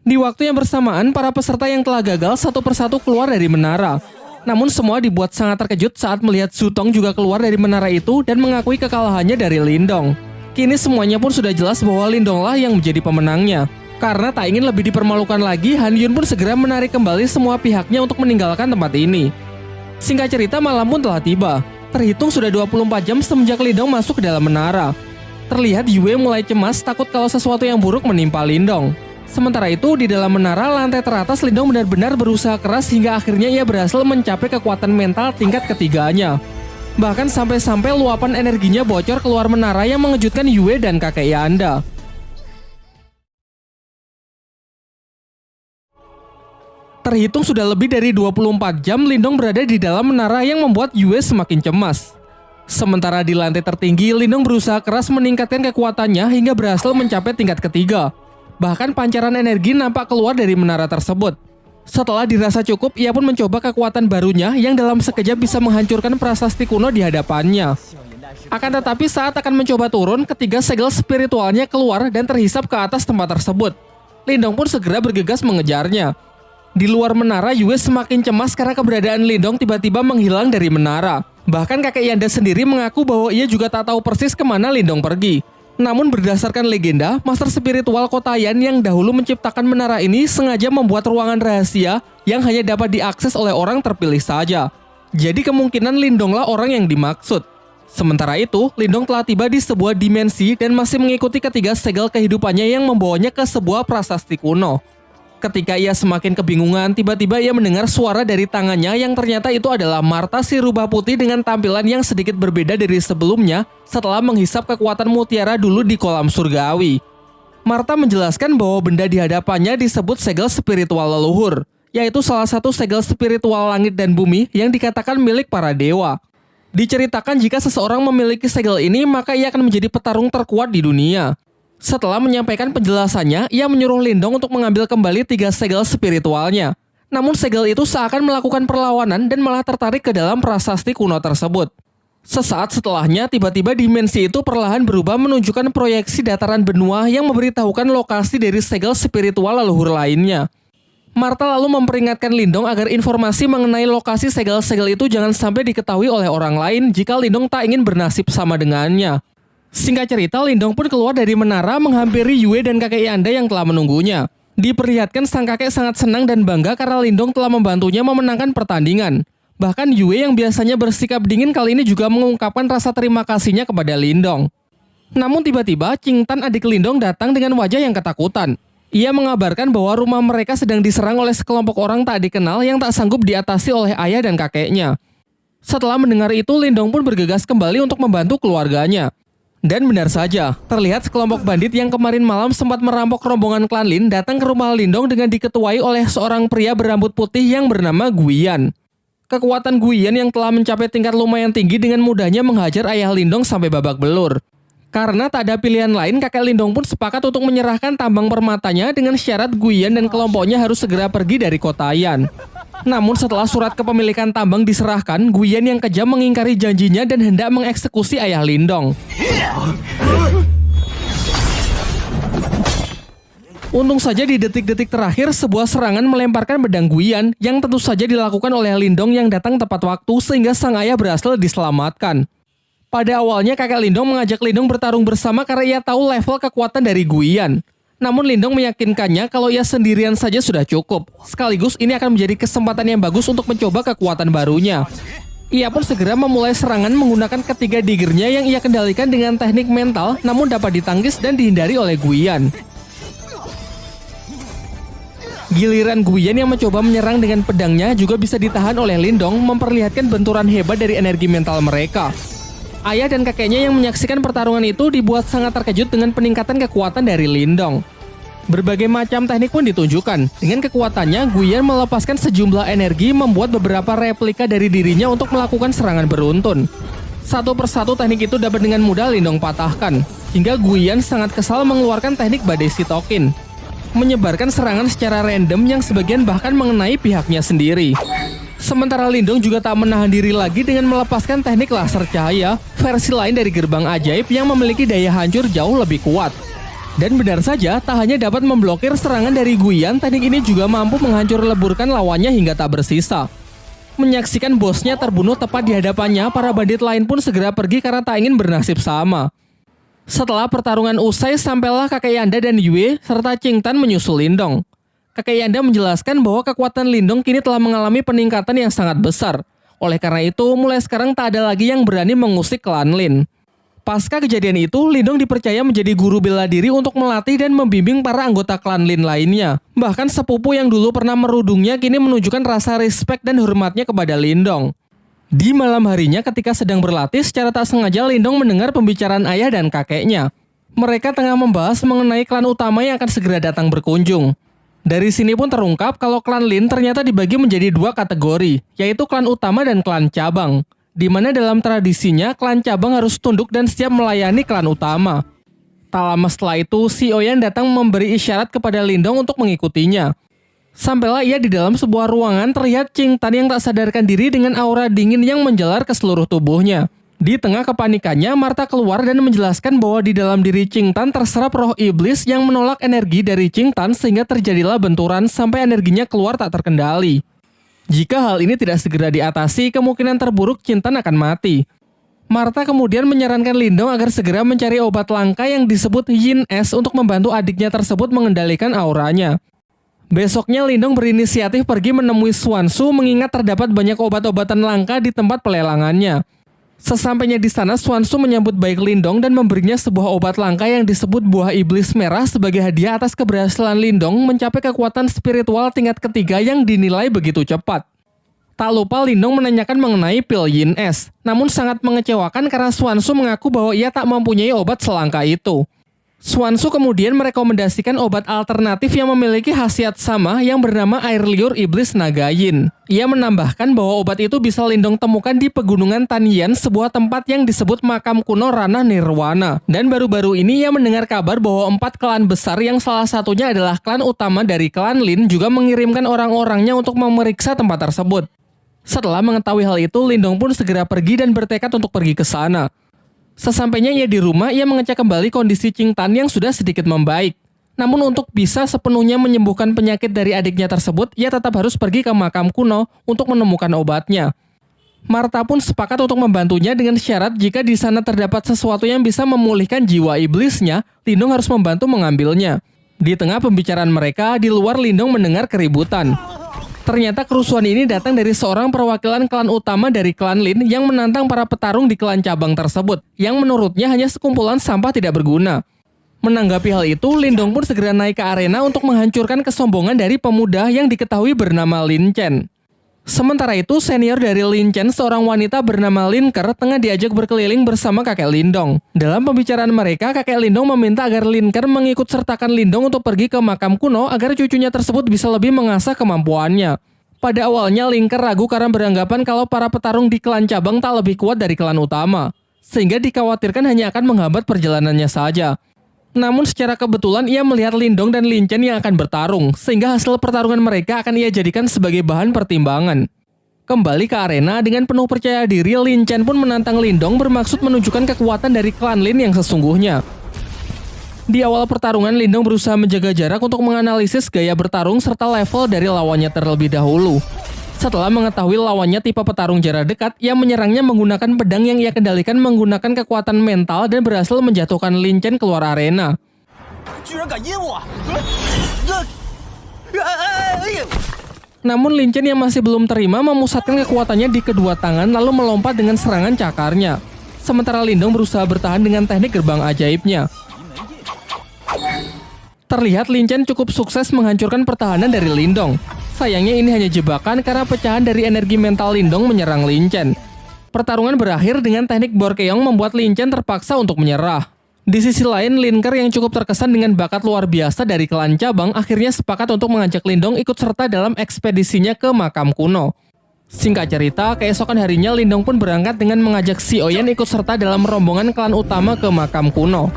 Di waktu yang bersamaan, para peserta yang telah gagal satu persatu keluar dari menara. Namun semua dibuat sangat terkejut saat melihat Zutong juga keluar dari menara itu dan mengakui kekalahannya dari Lindong. Kini semuanya pun sudah jelas bahwa Lindonglah yang menjadi pemenangnya. Karena tak ingin lebih dipermalukan lagi, Han Yun pun segera menarik kembali semua pihaknya untuk meninggalkan tempat ini. Singkat cerita, malam pun telah tiba. Terhitung sudah 24 jam semenjak Lindong masuk ke dalam menara. Terlihat Yue mulai cemas takut kalau sesuatu yang buruk menimpa Lindong. Sementara itu, di dalam menara lantai teratas, Lindong benar-benar berusaha keras hingga akhirnya ia berhasil mencapai kekuatan mental tingkat ketiganya. Bahkan sampai-sampai luapan energinya bocor keluar menara yang mengejutkan Yue dan kakek Yanda. Terhitung sudah lebih dari 24 jam Lindong berada di dalam menara yang membuat Yue semakin cemas. Sementara di lantai tertinggi, Lindong berusaha keras meningkatkan kekuatannya hingga berhasil mencapai tingkat ketiga. Bahkan pancaran energi nampak keluar dari menara tersebut. Setelah dirasa cukup, ia pun mencoba kekuatan barunya yang dalam sekejap bisa menghancurkan prasasti kuno di hadapannya. Akan tetapi saat akan mencoba turun, ketiga segel spiritualnya keluar dan terhisap ke atas tempat tersebut. Lindong pun segera bergegas mengejarnya. Di luar menara, Yue semakin cemas karena keberadaan Lindong tiba-tiba menghilang dari menara. Bahkan kakek Yanda sendiri mengaku bahwa ia juga tak tahu persis kemana Lindong pergi. Namun berdasarkan legenda, master spiritual Kotayan yang dahulu menciptakan menara ini sengaja membuat ruangan rahasia yang hanya dapat diakses oleh orang terpilih saja. Jadi kemungkinan Lindonglah orang yang dimaksud. Sementara itu, Lindong telah tiba di sebuah dimensi dan masih mengikuti ketiga segel kehidupannya yang membawanya ke sebuah prasasti kuno. Ketika ia semakin kebingungan, tiba-tiba ia mendengar suara dari tangannya yang ternyata itu adalah Marta si rubah putih dengan tampilan yang sedikit berbeda dari sebelumnya setelah menghisap kekuatan mutiara dulu di kolam surgawi. Martha menjelaskan bahwa benda di hadapannya disebut segel spiritual leluhur, yaitu salah satu segel spiritual langit dan bumi yang dikatakan milik para dewa. Diceritakan jika seseorang memiliki segel ini, maka ia akan menjadi petarung terkuat di dunia. Setelah menyampaikan penjelasannya, ia menyuruh Lindong untuk mengambil kembali 3 segel spiritualnya. Namun segel itu seakan melakukan perlawanan dan malah tertarik ke dalam prasasti kuno tersebut. Sesaat setelahnya, tiba-tiba dimensi itu perlahan berubah menunjukkan proyeksi dataran benua yang memberitahukan lokasi dari segel spiritual leluhur lainnya. Martha lalu memperingatkan Lindong agar informasi mengenai lokasi segel-segel itu jangan sampai diketahui oleh orang lain jika Lindong tak ingin bernasib sama dengannya. Singkat cerita, Lindong pun keluar dari menara menghampiri Yue dan kakek Yanda yang telah menunggunya. Diperlihatkan sang kakek sangat senang dan bangga karena Lindong telah membantunya memenangkan pertandingan. Bahkan Yue yang biasanya bersikap dingin kali ini juga mengungkapkan rasa terima kasihnya kepada Lindong. Namun tiba-tiba Qing Tan adik Lindong datang dengan wajah yang ketakutan. Ia mengabarkan bahwa rumah mereka sedang diserang oleh sekelompok orang tak dikenal yang tak sanggup diatasi oleh ayah dan kakeknya. Setelah mendengar itu, Lindong pun bergegas kembali untuk membantu keluarganya. Dan benar saja, terlihat sekelompok bandit yang kemarin malam sempat merampok rombongan klan Lin datang ke rumah Lindong dengan diketuai oleh seorang pria berambut putih yang bernama Guiyan. Kekuatan Guiyan yang telah mencapai tingkat lumayan tinggi dengan mudahnya menghajar ayah Lindong sampai babak belur. Karena tak ada pilihan lain, kakek Lindong pun sepakat untuk menyerahkan tambang permatanya dengan syarat Guiyan dan kelompoknya harus segera pergi dari kota Yan. Namun setelah surat kepemilikan tambang diserahkan, Guiyan yang kejam mengingkari janjinya dan hendak mengeksekusi ayah Lindong. Untung saja di detik-detik terakhir sebuah serangan melemparkan pedang Guiyan yang tentu saja dilakukan oleh Lindong yang datang tepat waktu sehingga sang ayah berhasil diselamatkan. Pada awalnya kakek Lindong mengajak Lindong bertarung bersama karena ia tahu level kekuatan dari Guiyan. Namun Lindong meyakinkannya kalau ia sendirian saja sudah cukup. Sekaligus ini akan menjadi kesempatan yang bagus untuk mencoba kekuatan barunya. Ia pun segera memulai serangan menggunakan ketiga diggernya yang ia kendalikan dengan teknik mental namun dapat ditangkis dan dihindari oleh Guiyan. Giliran Guiyan yang mencoba menyerang dengan pedangnya juga bisa ditahan oleh Lindong, memperlihatkan benturan hebat dari energi mental mereka. Ayah dan kakeknya yang menyaksikan pertarungan itu dibuat sangat terkejut dengan peningkatan kekuatan dari Lindong. Berbagai macam teknik pun ditunjukkan. Dengan kekuatannya, Guiyan melepaskan sejumlah energi membuat beberapa replika dari dirinya untuk melakukan serangan beruntun. Satu persatu teknik itu dapat dengan mudah Lindong patahkan, hingga Guiyan sangat kesal mengeluarkan teknik badai sitokin, menyebarkan serangan secara random yang sebagian bahkan mengenai pihaknya sendiri. Sementara Lindong juga tak menahan diri lagi dengan melepaskan teknik laser cahaya, versi lain dari gerbang ajaib yang memiliki daya hancur jauh lebih kuat. Dan benar saja, tak hanya dapat memblokir serangan dari Guiyan, teknik ini juga mampu menghancur leburkan lawannya hingga tak bersisa. Menyaksikan bosnya terbunuh tepat di hadapannya, para bandit lain pun segera pergi karena tak ingin bernasib sama. Setelah pertarungan usai, sampailah kakek Yanda dan Yue serta Qing Tan menyusul Lindong. Kakek Yanda menjelaskan bahwa kekuatan Lindong kini telah mengalami peningkatan yang sangat besar. Oleh karena itu, mulai sekarang tak ada lagi yang berani mengusik klan Lin. Pasca kejadian itu, Lindong dipercaya menjadi guru bela diri untuk melatih dan membimbing para anggota klan Lin lainnya. Bahkan sepupu yang dulu pernah merudungnya kini menunjukkan rasa respek dan hormatnya kepada Lindong. Di malam harinya ketika sedang berlatih, secara tak sengaja Lindong mendengar pembicaraan ayah dan kakeknya. Mereka tengah membahas mengenai klan utama yang akan segera datang berkunjung. Dari sini pun terungkap kalau klan Lin ternyata dibagi menjadi 2 kategori, yaitu klan utama dan klan cabang. Di mana dalam tradisinya, klan cabang harus tunduk dan siap melayani klan utama. Tak lama setelah itu, si Oyan datang memberi isyarat kepada Lindong untuk mengikutinya. Sampailah ia di dalam sebuah ruangan, terlihat Qing Tan yang tak sadarkan diri dengan aura dingin yang menjalar ke seluruh tubuhnya. Di tengah kepanikannya, Martha keluar dan menjelaskan bahwa di dalam diri Qing Tan terserap roh iblis yang menolak energi dari Qing Tan sehingga terjadilah benturan sampai energinya keluar tak terkendali. Jika hal ini tidak segera diatasi, kemungkinan terburuk Qing Tan akan mati. Martha kemudian menyarankan Lindong agar segera mencari obat langka yang disebut Yin Es untuk membantu adiknya tersebut mengendalikan auranya. Besoknya Lindong berinisiatif pergi menemui Xuanzu mengingat terdapat banyak obat-obatan langka di tempat pelelangannya. Sesampainya di sana, Xuanzu menyambut baik Lindong dan memberinya sebuah obat langka yang disebut buah iblis merah sebagai hadiah atas keberhasilan Lindong mencapai kekuatan spiritual tingkat ketiga yang dinilai begitu cepat. Tak lupa Lindong menanyakan mengenai pil Yin Es, namun sangat mengecewakan karena Xuanzu mengaku bahwa ia tak mempunyai obat selangka itu. Xuanzu kemudian merekomendasikan obat alternatif yang memiliki khasiat sama yang bernama air liur iblis naga yin. Ia menambahkan bahwa obat itu bisa Lindong temukan di pegunungan Tanyan, sebuah tempat yang disebut makam kuno Ranah Nirwana. Dan baru-baru ini ia mendengar kabar bahwa 4 klan besar yang salah satunya adalah klan utama dari klan Lin juga mengirimkan orang-orangnya untuk memeriksa tempat tersebut. Setelah mengetahui hal itu, Lindong pun segera pergi dan bertekad untuk pergi ke sana. Sesampainya ia di rumah, ia mengecek kembali kondisi Qing Tan yang sudah sedikit membaik. Namun untuk bisa sepenuhnya menyembuhkan penyakit dari adiknya tersebut, ia tetap harus pergi ke makam kuno untuk menemukan obatnya. Martha pun sepakat untuk membantunya dengan syarat jika di sana terdapat sesuatu yang bisa memulihkan jiwa iblisnya, Lindong harus membantu mengambilnya. Di tengah pembicaraan mereka, di luar Lindong mendengar keributan. Ternyata kerusuhan ini datang dari seorang perwakilan klan utama dari klan Lin yang menantang para petarung di klan cabang tersebut, yang menurutnya hanya sekumpulan sampah tidak berguna. Menanggapi hal itu, Lindong pun segera naik ke arena untuk menghancurkan kesombongan dari pemuda yang diketahui bernama Lin Chen. Sementara itu, senior dari Lin Chen, seorang wanita bernama Lin Ker, tengah diajak berkeliling bersama kakek Lindong. Dalam pembicaraan mereka, kakek Lindong meminta agar Lin Ker mengikut sertakan Lindong untuk pergi ke makam kuno agar cucunya tersebut bisa lebih mengasah kemampuannya. Pada awalnya, Lin Ker ragu karena beranggapan kalau para petarung di klan cabang tak lebih kuat dari klan utama, sehingga dikhawatirkan hanya akan menghambat perjalanannya saja. Namun secara kebetulan ia melihat Lindong dan Lin Chen yang akan bertarung, sehingga hasil pertarungan mereka akan ia jadikan sebagai bahan pertimbangan. Kembali ke arena dengan penuh percaya diri, Lin Chen pun menantang Lindong bermaksud menunjukkan kekuatan dari klan Lin yang sesungguhnya. Di awal pertarungan, Lindong berusaha menjaga jarak untuk menganalisis gaya bertarung serta level dari lawannya terlebih dahulu. Setelah mengetahui lawannya tipe petarung jarak dekat, ia menyerangnya menggunakan pedang yang ia kendalikan menggunakan kekuatan mental dan berhasil menjatuhkan Lin Chen keluar arena. Namun Lin Chen yang masih belum terima memusatkan kekuatannya di kedua tangan lalu melompat dengan serangan cakarnya. Sementara Lindong berusaha bertahan dengan teknik gerbang ajaibnya. Terlihat Lin Chen cukup sukses menghancurkan pertahanan dari Lindong. Sayangnya ini hanya jebakan karena pecahan dari energi mental Lindong menyerang Lin Chen. Pertarungan berakhir dengan teknik Borkeong membuat Lin Chen terpaksa untuk menyerah. Di sisi lain, Lin Ker yang cukup terkesan dengan bakat luar biasa dari klan cabang akhirnya sepakat untuk mengajak Lindong ikut serta dalam ekspedisinya ke makam kuno. Singkat cerita, keesokan harinya Lindong pun berangkat dengan mengajak Si Oyen ikut serta dalam rombongan klan utama ke makam kuno.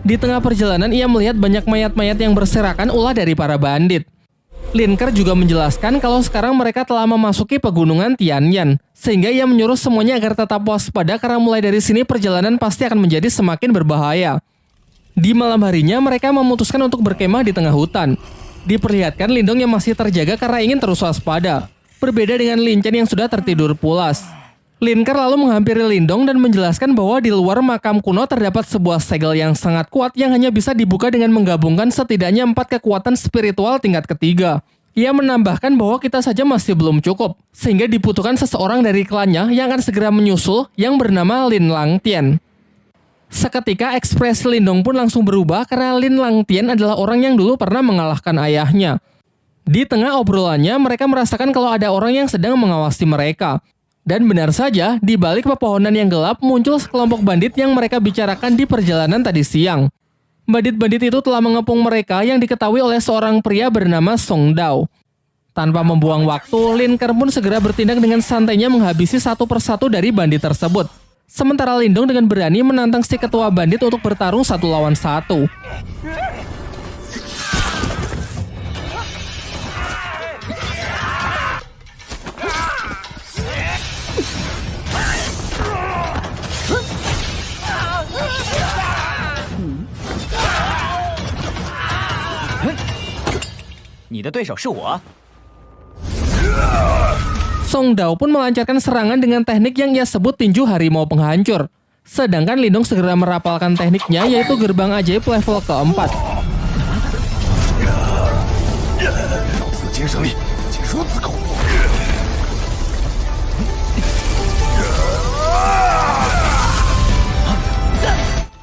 Di tengah perjalanan ia melihat banyak mayat-mayat yang berserakan ulah dari para bandit. Lin Ker juga menjelaskan kalau sekarang mereka telah memasuki pegunungan Tianyan, sehingga ia menyuruh semuanya agar tetap waspada karena mulai dari sini perjalanan pasti akan menjadi semakin berbahaya. Di malam harinya mereka memutuskan untuk berkemah di tengah hutan. Diperlihatkan Lindong yang masih terjaga karena ingin terus waspada, berbeda dengan Lin Chen yang sudah tertidur pulas. Lin Ker lalu menghampiri Lindong dan menjelaskan bahwa di luar makam kuno terdapat sebuah segel yang sangat kuat yang hanya bisa dibuka dengan menggabungkan setidaknya 4 kekuatan spiritual tingkat ketiga. Ia menambahkan bahwa kita saja masih belum cukup, sehingga dibutuhkan seseorang dari klannya yang akan segera menyusul yang bernama Lin Langtian. Seketika ekspresi Lindong pun langsung berubah karena Lin Langtian adalah orang yang dulu pernah mengalahkan ayahnya. Di tengah obrolannya mereka merasakan kalau ada orang yang sedang mengawasi mereka. Dan benar saja, di balik pepohonan yang gelap muncul sekelompok bandit yang mereka bicarakan di perjalanan tadi siang. Bandit-bandit itu telah mengepung mereka yang diketahui oleh seorang pria bernama Song Dao. Tanpa membuang waktu, Lin Ker pun segera bertindak dengan santainya menghabisi satu persatu dari bandit tersebut. Sementara Lindong dengan berani menantang si ketua bandit untuk bertarung 1 lawan 1. Song Dao pun melancarkan serangan dengan teknik yang ia sebut tinju harimau penghancur. Sedangkan Lindong segera merapalkan tekniknya yaitu gerbang ajaib level keempat.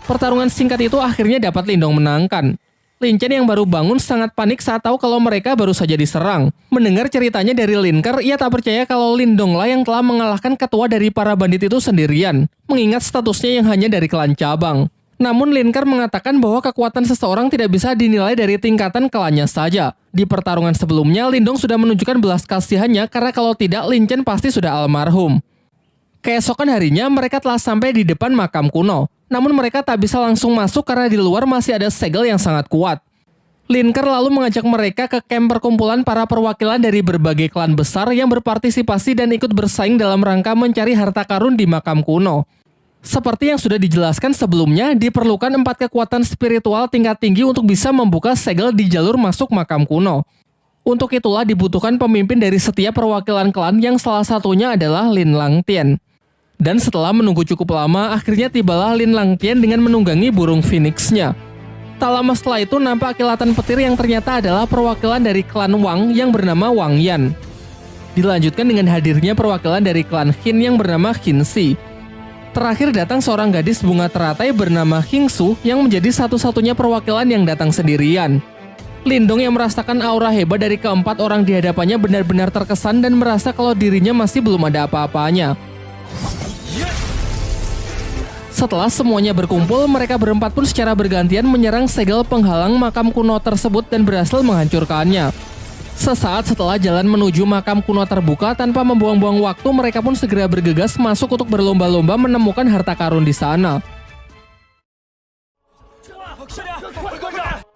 Pertarungan singkat itu akhirnya dapat Lindong menangkan. Lin Chen yang baru bangun sangat panik saat tahu kalau mereka baru saja diserang. Mendengar ceritanya dari Lin Ker, ia tak percaya kalau Lindong lah yang telah mengalahkan ketua dari para bandit itu sendirian, mengingat statusnya yang hanya dari klan cabang. Namun Linkar mengatakan bahwa kekuatan seseorang tidak bisa dinilai dari tingkatan klannya saja. Di pertarungan sebelumnya, Lindong sudah menunjukkan belas kasihannya karena kalau tidak, Lin Chen pasti sudah almarhum. Keesokan harinya, mereka telah sampai di depan makam kuno. Namun mereka tak bisa langsung masuk karena di luar masih ada segel yang sangat kuat. Linkar lalu mengajak mereka ke kamp perkumpulan para perwakilan dari berbagai klan besar yang berpartisipasi dan ikut bersaing dalam rangka mencari harta karun di makam kuno. Seperti yang sudah dijelaskan sebelumnya, diperlukan 4 kekuatan spiritual tingkat tinggi untuk bisa membuka segel di jalur masuk makam kuno. Untuk itulah dibutuhkan pemimpin dari setiap perwakilan klan yang salah satunya adalah Lin Langtian. Dan setelah menunggu cukup lama, akhirnya tibalah Lin Langtian dengan menunggangi burung phoenix-nya. Tak lama setelah itu nampak kilatan petir yang ternyata adalah perwakilan dari klan Wang yang bernama Wang Yan. Dilanjutkan dengan hadirnya perwakilan dari klan Qin yang bernama Qin Shi. Terakhir datang seorang gadis bunga teratai bernama Hingsu yang menjadi satu-satunya perwakilan yang datang sendirian. Lindong yang merasakan aura hebat dari keempat orang di hadapannya benar-benar terkesan dan merasa kalau dirinya masih belum ada apa-apanya. Setelah semuanya berkumpul, mereka berempat pun secara bergantian menyerang segel penghalang makam kuno tersebut dan berhasil menghancurkannya. Sesaat setelah jalan menuju makam kuno terbuka, tanpa membuang-buang waktu, mereka pun segera bergegas masuk untuk berlomba-lomba menemukan harta karun di sana.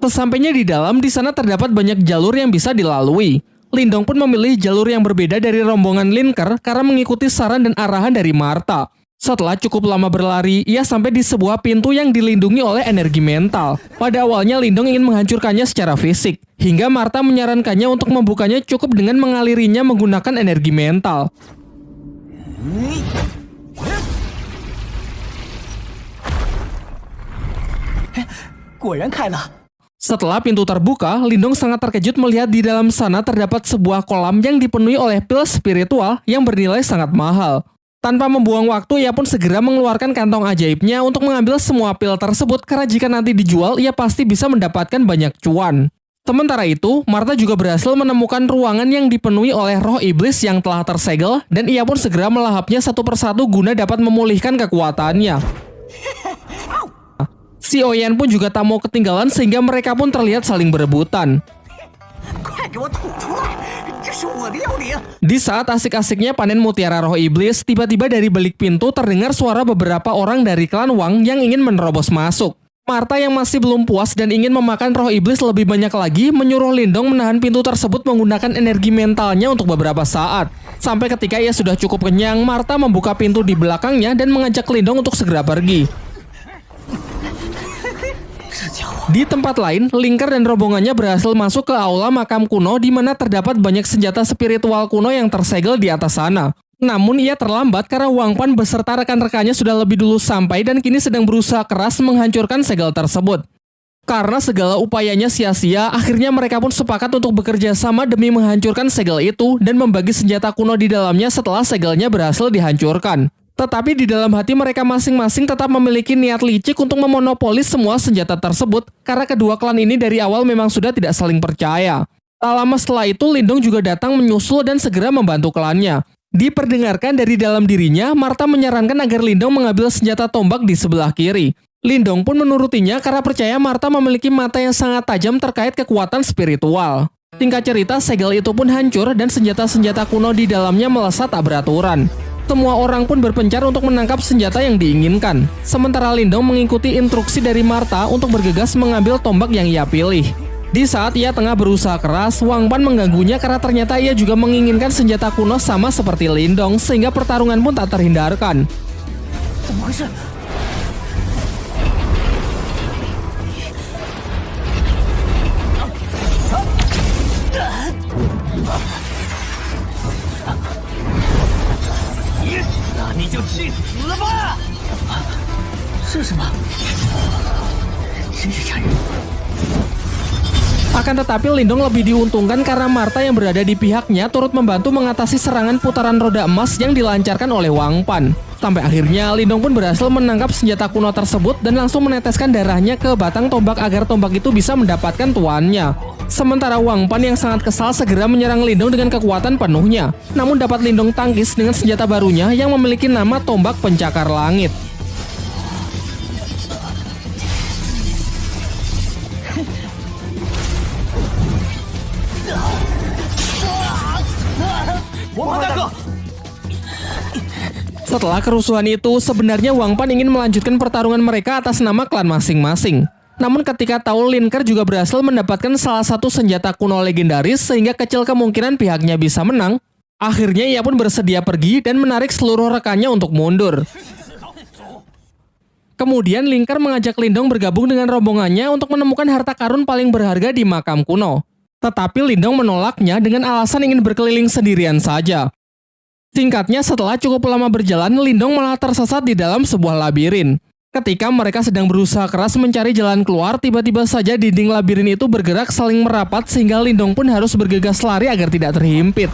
Sesampainya di dalam, di sana terdapat banyak jalur yang bisa dilalui. Lindong pun memilih jalur yang berbeda dari rombongan Linkar karena mengikuti saran dan arahan dari Martha. Setelah cukup lama berlari, ia sampai di sebuah pintu yang dilindungi oleh energi mental. Pada awalnya Lindong ingin menghancurkannya secara fisik, hingga Martha menyarankannya untuk membukanya cukup dengan mengalirinya menggunakan energi mental. Setelah pintu terbuka, Lindong sangat terkejut melihat di dalam sana terdapat sebuah kolam yang dipenuhi oleh pil spiritual yang bernilai sangat mahal. Tanpa membuang waktu, ia pun segera mengeluarkan kantong ajaibnya untuk mengambil semua pil tersebut karena jika nanti dijual, ia pasti bisa mendapatkan banyak cuan. Sementara itu, Martha juga berhasil menemukan ruangan yang dipenuhi oleh roh iblis yang telah tersegel dan ia pun segera melahapnya satu persatu guna dapat memulihkan kekuatannya. Si Oyan pun juga tak mau ketinggalan sehingga mereka pun terlihat saling berebutan. Di saat asik-asiknya panen mutiara roh iblis, tiba-tiba dari balik pintu terdengar suara beberapa orang dari klan Wang yang ingin menerobos masuk. Martha yang masih belum puas dan ingin memakan roh iblis lebih banyak lagi, menyuruh Lindong menahan pintu tersebut menggunakan energi mentalnya untuk beberapa saat. Sampai ketika ia sudah cukup kenyang, Martha membuka pintu di belakangnya dan mengajak Lindong untuk segera pergi. Di tempat lain, Linkar dan rombongannya berhasil masuk ke aula makam kuno di mana terdapat banyak senjata spiritual kuno yang tersegel di atas sana. Namun ia terlambat karena Wang Pan beserta rekan-rekannya sudah lebih dulu sampai dan kini sedang berusaha keras menghancurkan segel tersebut. Karena segala upayanya sia-sia, akhirnya mereka pun sepakat untuk bekerja sama demi menghancurkan segel itu dan membagi senjata kuno di dalamnya setelah segelnya berhasil dihancurkan. Tetapi di dalam hati mereka masing-masing tetap memiliki niat licik untuk memonopoli semua senjata tersebut karena kedua klan ini dari awal memang sudah tidak saling percaya. Tak lama setelah itu, Lindong juga datang menyusul dan segera membantu klannya. Diperdengarkan dari dalam dirinya, Martha menyarankan agar Lindong mengambil senjata tombak di sebelah kiri. Lindong pun menurutinya karena percaya Martha memiliki mata yang sangat tajam terkait kekuatan spiritual. Singkat cerita, segel itu pun hancur dan senjata-senjata kuno di dalamnya melesat tak beraturan. Semua orang pun berpencar untuk menangkap senjata yang diinginkan. Sementara Lindong mengikuti instruksi dari Martha untuk bergegas mengambil tombak yang ia pilih. Di saat ia tengah berusaha keras, Wang Pan mengganggunya karena ternyata ia juga menginginkan senjata kuno sama seperti Lindong, sehingga pertarungan pun tak terhindarkan. Akan tetapi Lindong lebih diuntungkan karena Martha yang berada di pihaknya turut membantu mengatasi serangan putaran roda emas yang dilancarkan oleh Wang Pan. Sampai akhirnya Lindong pun berhasil menangkap senjata kuno tersebut dan langsung meneteskan darahnya ke batang tombak agar tombak itu bisa mendapatkan tuannya. Sementara Wang Pan yang sangat kesal segera menyerang Lindong dengan kekuatan penuhnya. Namun dapat Lindong tangkis dengan senjata barunya yang memiliki nama tombak pencakar langit. Setelah kerusuhan itu, sebenarnya Wang Pan ingin melanjutkan pertarungan mereka atas nama klan masing-masing. Namun ketika tahu Lin Ke juga berhasil mendapatkan salah satu senjata kuno legendaris sehingga kecil kemungkinan pihaknya bisa menang, akhirnya ia pun bersedia pergi dan menarik seluruh rekannya untuk mundur. Kemudian Lin Ke mengajak Lindong bergabung dengan rombongannya untuk menemukan harta karun paling berharga di makam kuno. Tetapi Lindong menolaknya dengan alasan ingin berkeliling sendirian saja. Singkatnya, setelah cukup lama berjalan, Lindong malah tersesat di dalam sebuah labirin. Ketika mereka sedang berusaha keras mencari jalan keluar, tiba-tiba saja dinding labirin itu bergerak saling merapat sehingga Lindong pun harus bergegas lari agar tidak terhimpit.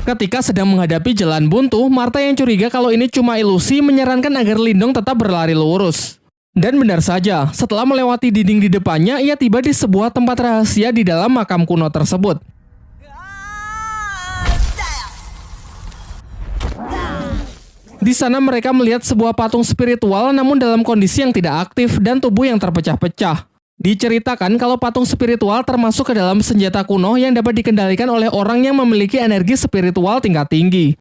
Ketika sedang menghadapi jalan buntu, Martha yang curiga kalau ini cuma ilusi menyarankan agar Lindong tetap berlari lurus. Dan benar saja, setelah melewati dinding di depannya, ia tiba di sebuah tempat rahasia di dalam makam kuno tersebut. Di sana mereka melihat sebuah patung spiritual namun dalam kondisi yang tidak aktif dan tubuh yang terpecah-pecah. Diceritakan kalau patung spiritual termasuk ke dalam senjata kuno yang dapat dikendalikan oleh orang yang memiliki energi spiritual tingkat tinggi.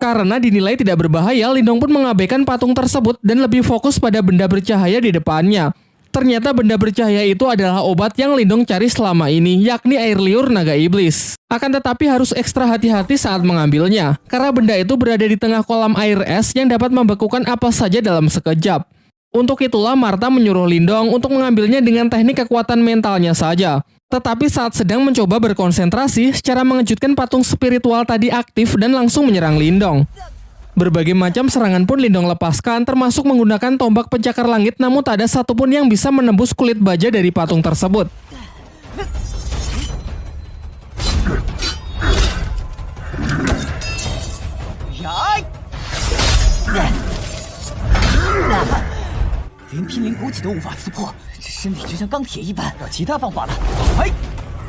Karena dinilai tidak berbahaya, Lindong pun mengabaikan patung tersebut dan lebih fokus pada benda bercahaya di depannya. Ternyata benda bercahaya itu adalah obat yang Lindong cari selama ini, yakni air liur naga iblis. Akan tetapi harus ekstra hati-hati saat mengambilnya, karena benda itu berada di tengah kolam air es yang dapat membekukan apa saja dalam sekejap. Untuk itulah Martha menyuruh Lindong untuk mengambilnya dengan teknik kekuatan mentalnya saja. Tetapi saat sedang mencoba berkonsentrasi, secara mengejutkan patung spiritual tadi aktif dan langsung menyerang Lindong. Berbagai macam serangan pun Lindong lepaskan, termasuk menggunakan tombak pencakar langit, namun tak ada satupun yang bisa menembus kulit baja dari patung tersebut.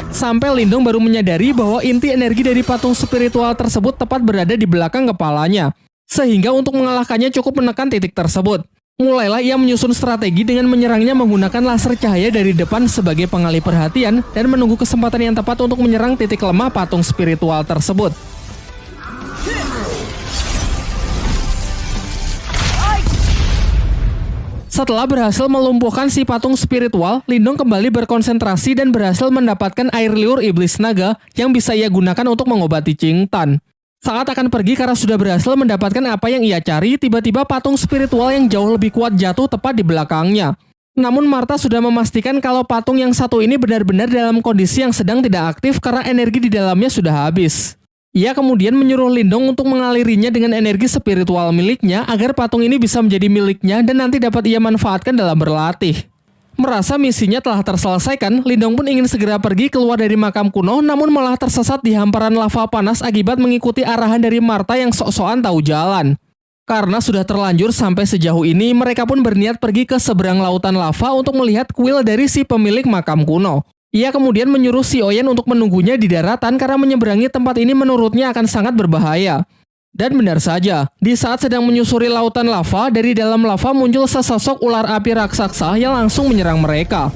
Sampai Lindong baru menyadari bahwa inti energi dari patung spiritual tersebut tepat berada di belakang kepalanya. Sehingga untuk mengalahkannya cukup menekan titik tersebut. Mulailah ia menyusun strategi dengan menyerangnya menggunakan laser cahaya dari depan sebagai pengalih perhatian dan menunggu kesempatan yang tepat untuk menyerang titik lemah patung spiritual tersebut. Setelah berhasil melumpuhkan si patung spiritual, Lindong kembali berkonsentrasi dan berhasil mendapatkan air liur iblis naga yang bisa ia gunakan untuk mengobati Ching Tan. Saat akan pergi karena sudah berhasil mendapatkan apa yang ia cari, tiba-tiba patung spiritual yang jauh lebih kuat jatuh tepat di belakangnya. Namun Martha sudah memastikan kalau patung yang satu ini benar-benar dalam kondisi yang sedang tidak aktif karena energi di dalamnya sudah habis. Ia kemudian menyuruh Lindong untuk mengalirinya dengan energi spiritual miliknya agar patung ini bisa menjadi miliknya dan nanti dapat ia manfaatkan dalam berlatih. Merasa misinya telah terselesaikan, Lindong pun ingin segera pergi keluar dari makam kuno namun malah tersesat di hamparan lava panas akibat mengikuti arahan dari Martha yang sok-sokan tahu jalan. Karena sudah terlanjur sampai sejauh ini, mereka pun berniat pergi ke seberang lautan lava untuk melihat kuil dari si pemilik makam kuno. Ia kemudian menyuruh si Oyen untuk menunggunya di daratan karena menyeberangi tempat ini menurutnya akan sangat berbahaya. Dan benar saja, di saat sedang menyusuri lautan lava, dari dalam lava muncul sesosok ular api raksasa yang langsung menyerang mereka.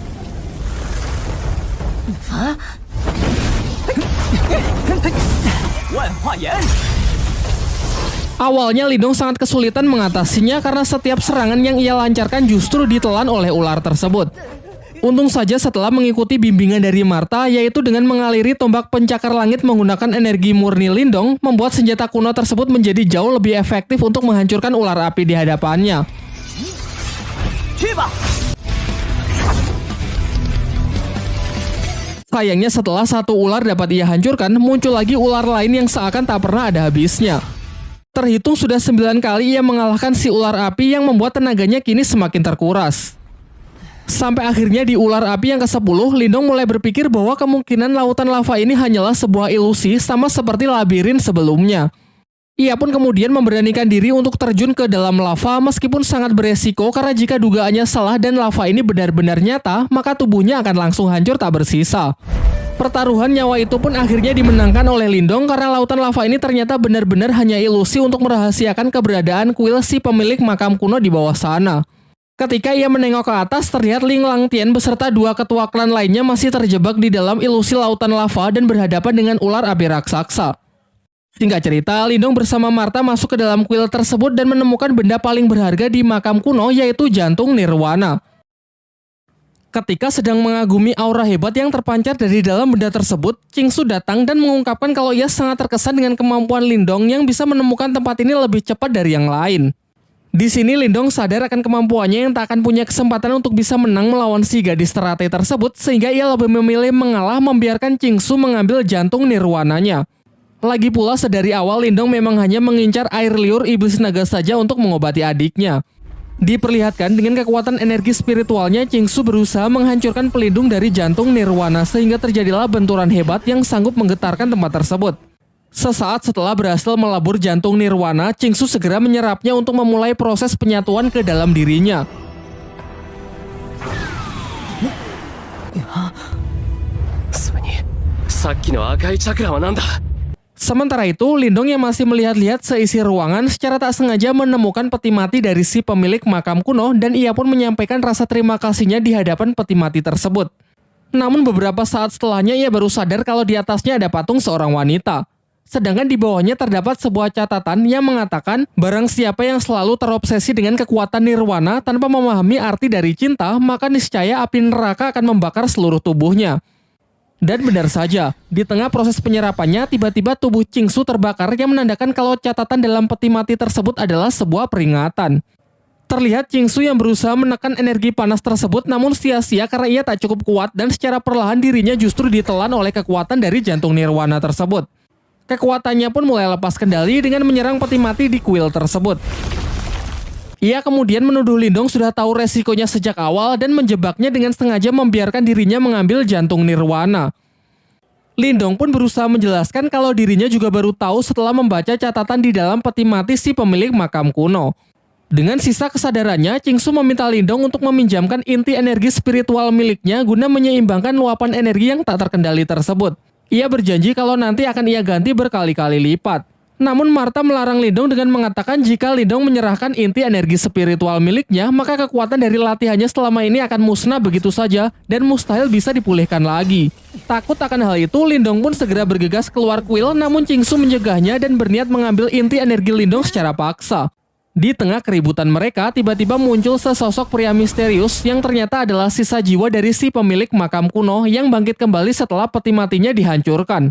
Awalnya Lindong sangat kesulitan mengatasinya karena setiap serangan yang ia lancarkan justru ditelan oleh ular tersebut. Untung saja setelah mengikuti bimbingan dari Martha, yaitu dengan mengaliri tombak pencakar langit menggunakan energi murni Lindong, membuat senjata kuno tersebut menjadi jauh lebih efektif untuk menghancurkan ular api di hadapannya. Sayangnya setelah satu ular dapat ia hancurkan, muncul lagi ular lain yang seakan tak pernah ada habisnya. Terhitung sudah 9 kali ia mengalahkan si ular api yang membuat tenaganya kini semakin terkuras. Sampai akhirnya di ular api yang ke-10, Lindong mulai berpikir bahwa kemungkinan lautan lava ini hanyalah sebuah ilusi sama seperti labirin sebelumnya. Ia pun kemudian memberanikan diri untuk terjun ke dalam lava meskipun sangat beresiko karena jika dugaannya salah dan lava ini benar-benar nyata, maka tubuhnya akan langsung hancur tak bersisa. Pertaruhan nyawa itu pun akhirnya dimenangkan oleh Lindong karena lautan lava ini ternyata benar-benar hanya ilusi untuk merahasiakan keberadaan kuil si pemilik makam kuno di bawah sana. Ketika ia menengok ke atas, terlihat Ling Langtian beserta 2 ketua klan lainnya masih terjebak di dalam ilusi lautan lava dan berhadapan dengan ular api raksasa. Singkat cerita, Lindong bersama Martha masuk ke dalam kuil tersebut dan menemukan benda paling berharga di makam kuno, yaitu jantung nirwana. Ketika sedang mengagumi aura hebat yang terpancar dari dalam benda tersebut, Qingsu datang dan mengungkapkan kalau ia sangat terkesan dengan kemampuan Lindong yang bisa menemukan tempat ini lebih cepat dari yang lain. Di sini Lindong sadar akan kemampuannya yang tak akan punya kesempatan untuk bisa menang melawan si gadis teratai tersebut, sehingga ia lebih memilih mengalah membiarkan Qingsu mengambil jantung nirwananya. Lagi pula sedari awal Lindong memang hanya mengincar air liur iblis naga saja untuk mengobati adiknya. Diperlihatkan dengan kekuatan energi spiritualnya, Qingsu berusaha menghancurkan pelindung dari jantung nirwana sehingga terjadilah benturan hebat yang sanggup menggetarkan tempat tersebut. Sesaat setelah berhasil melabur jantung nirwana, Qingsu segera menyerapnya untuk memulai proses penyatuan ke dalam dirinya. Sementara itu, Lindong yang masih melihat-lihat seisi ruangan secara tak sengaja menemukan peti mati dari si pemilik makam kuno dan ia pun menyampaikan rasa terima kasihnya di hadapan peti mati tersebut. Namun beberapa saat setelahnya ia baru sadar kalau di atasnya ada patung seorang wanita. Sedangkan di bawahnya terdapat sebuah catatan yang mengatakan barang siapa yang selalu terobsesi dengan kekuatan nirwana tanpa memahami arti dari cinta, maka niscaya api neraka akan membakar seluruh tubuhnya. Dan benar saja, di tengah proses penyerapannya, tiba-tiba tubuh Qingsu terbakar yang menandakan kalau catatan dalam peti mati tersebut adalah sebuah peringatan. Terlihat Qingsu yang berusaha menekan energi panas tersebut namun sia-sia karena ia tak cukup kuat dan secara perlahan dirinya justru ditelan oleh kekuatan dari jantung nirwana tersebut. Kekuatannya pun mulai lepas kendali dengan menyerang peti mati di kuil tersebut. Ia kemudian menuduh Lindong sudah tahu resikonya sejak awal dan menjebaknya dengan sengaja membiarkan dirinya mengambil jantung nirwana. Lindong pun berusaha menjelaskan kalau dirinya juga baru tahu setelah membaca catatan di dalam peti mati si pemilik makam kuno. Dengan sisa kesadarannya, Qingsu meminta Lindong untuk meminjamkan inti energi spiritual miliknya guna menyeimbangkan luapan energi yang tak terkendali tersebut. Ia berjanji kalau nanti akan ia ganti berkali-kali lipat. Namun Martha melarang Lindong dengan mengatakan jika Lindong menyerahkan inti energi spiritual miliknya, maka kekuatan dari latihannya selama ini akan musnah begitu saja dan mustahil bisa dipulihkan lagi. Takut akan hal itu, Lindong pun segera bergegas keluar kuil, namun Qingsu mencegahnya dan berniat mengambil inti energi Lindong secara paksa. Di tengah keributan mereka, tiba-tiba muncul sesosok pria misterius yang ternyata adalah sisa jiwa dari si pemilik makam kuno yang bangkit kembali setelah peti matinya dihancurkan.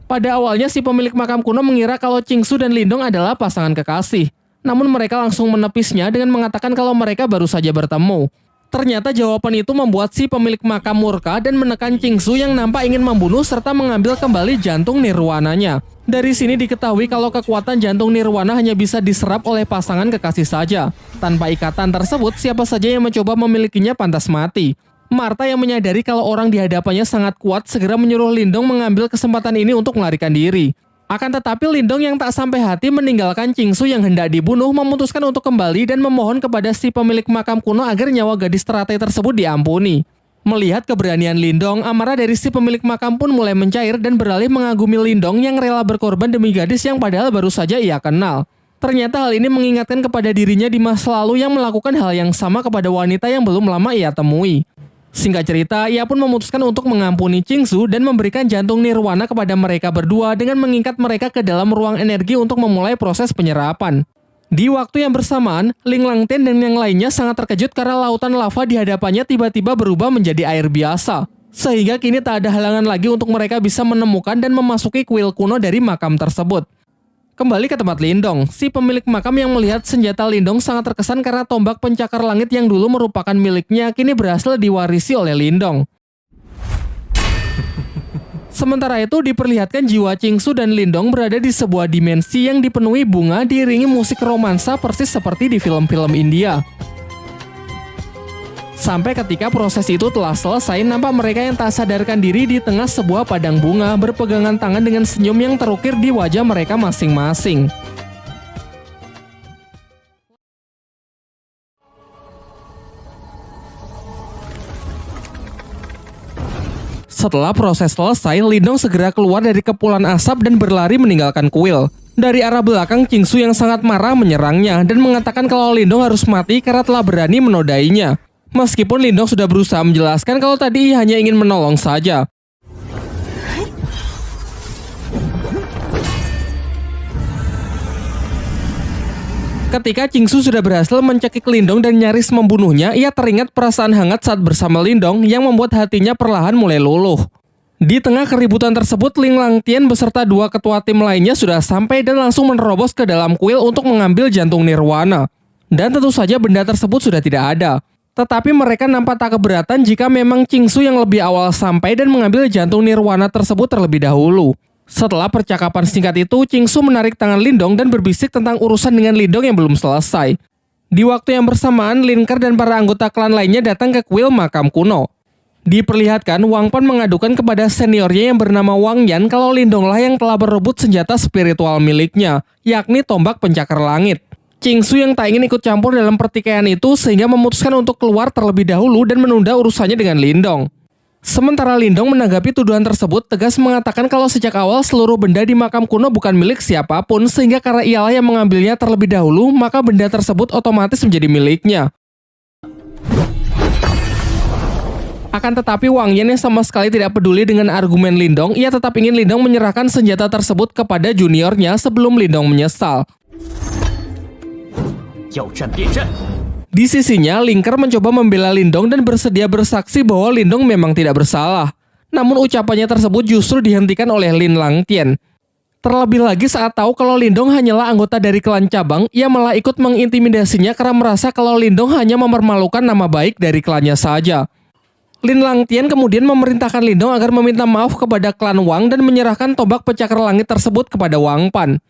Pada awalnya si pemilik makam kuno mengira kalau Qingsu dan Lindong adalah pasangan kekasih. Namun mereka langsung menepisnya dengan mengatakan kalau mereka baru saja bertemu. Ternyata jawaban itu membuat si pemilik makam murka dan menekan Qingsu yang nampak ingin membunuh serta mengambil kembali jantung nirwananya. Dari sini diketahui kalau kekuatan jantung nirwana hanya bisa diserap oleh pasangan kekasih saja. Tanpa ikatan tersebut, siapa saja yang mencoba memilikinya pantas mati. Martha yang menyadari kalau orang di hadapannya sangat kuat segera menyuruh Lindong mengambil kesempatan ini untuk melarikan diri. Akan tetapi Lindong yang tak sampai hati meninggalkan Qingsu yang hendak dibunuh memutuskan untuk kembali dan memohon kepada si pemilik makam kuno agar nyawa gadis teratai tersebut diampuni. Melihat keberanian Lindong, amarah dari si pemilik makam pun mulai mencair dan beralih mengagumi Lindong yang rela berkorban demi gadis yang padahal baru saja ia kenal. Ternyata hal ini mengingatkan kepada dirinya di masa lalu yang melakukan hal yang sama kepada wanita yang belum lama ia temui. Singkat cerita, ia pun memutuskan untuk mengampuni Qingsu dan memberikan jantung nirwana kepada mereka berdua dengan mengikat mereka ke dalam ruang energi untuk memulai proses penyerapan. Di waktu yang bersamaan, Ling Langtian dan yang lainnya sangat terkejut karena lautan lava di hadapannya tiba-tiba berubah menjadi air biasa. Sehingga kini tak ada halangan lagi untuk mereka bisa menemukan dan memasuki kuil kuno dari makam tersebut. Kembali ke tempat Lindong, si pemilik makam yang melihat senjata Lindong sangat terkesan karena tombak pencakar langit yang dulu merupakan miliknya kini berhasil diwarisi oleh Lindong. Sementara itu diperlihatkan jiwa Qingsu dan Lindong berada di sebuah dimensi yang dipenuhi bunga diiringi musik romansa persis seperti di film-film India. Sampai ketika proses itu telah selesai, nampak mereka yang tak sadarkan diri di tengah sebuah padang bunga berpegangan tangan dengan senyum yang terukir di wajah mereka masing-masing. Setelah proses selesai, Lindong segera keluar dari kepulan asap dan berlari meninggalkan kuil. Dari arah belakang, Qingsu yang sangat marah menyerangnya dan mengatakan kalau Lindong harus mati karena telah berani menodainya. Meskipun Lindong sudah berusaha menjelaskan kalau tadi ia hanya ingin menolong saja. Ketika Qingsu sudah berhasil mencekik Lindong dan nyaris membunuhnya, ia teringat perasaan hangat saat bersama Lindong yang membuat hatinya perlahan mulai luluh. Di tengah keributan tersebut, Ling Langtian beserta dua ketua tim lainnya sudah sampai dan langsung menerobos ke dalam kuil untuk mengambil jantung Nirwana. Dan tentu saja benda tersebut sudah tidak ada. Tetapi mereka nampak tak keberatan jika memang Qingsu yang lebih awal sampai dan mengambil jantung Nirwana tersebut terlebih dahulu. Setelah percakapan singkat itu, Qingsu menarik tangan Lindong dan berbisik tentang urusan dengan Lindong yang belum selesai. Di waktu yang bersamaan, Lin Ke dan para anggota klan lainnya datang ke kuil makam kuno. Diperlihatkan, Wang Pan mengadukan kepada seniornya yang bernama Wang Yan kalau Lindonglah yang telah berebut senjata spiritual miliknya, yakni tombak pencakar langit. Qingsu yang tak ingin ikut campur dalam pertikaian itu sehingga memutuskan untuk keluar terlebih dahulu dan menunda urusannya dengan Lindong. Sementara Lindong menanggapi tuduhan tersebut tegas mengatakan kalau sejak awal seluruh benda di makam kuno bukan milik siapapun sehingga karena ialah yang mengambilnya terlebih dahulu maka benda tersebut otomatis menjadi miliknya. Akan tetapi Wang Yan yang sama sekali tidak peduli dengan argumen Lindong, ia tetap ingin Lindong menyerahkan senjata tersebut kepada juniornya sebelum Lindong menyesal. Di sisinya, Ling Ke mencoba membela Lindong dan bersedia bersaksi bahwa Lindong memang tidak bersalah. Namun ucapannya tersebut justru dihentikan oleh Lin Langtian. Terlebih lagi saat tahu kalau Lindong hanyalah anggota dari klan cabang, ia malah ikut mengintimidasinya karena merasa kalau Lindong hanya mempermalukan nama baik dari klannya saja. Lin Langtian kemudian memerintahkan Lindong agar meminta maaf kepada klan Wang dan menyerahkan tombak pencakar langit tersebut kepada Wang Pan.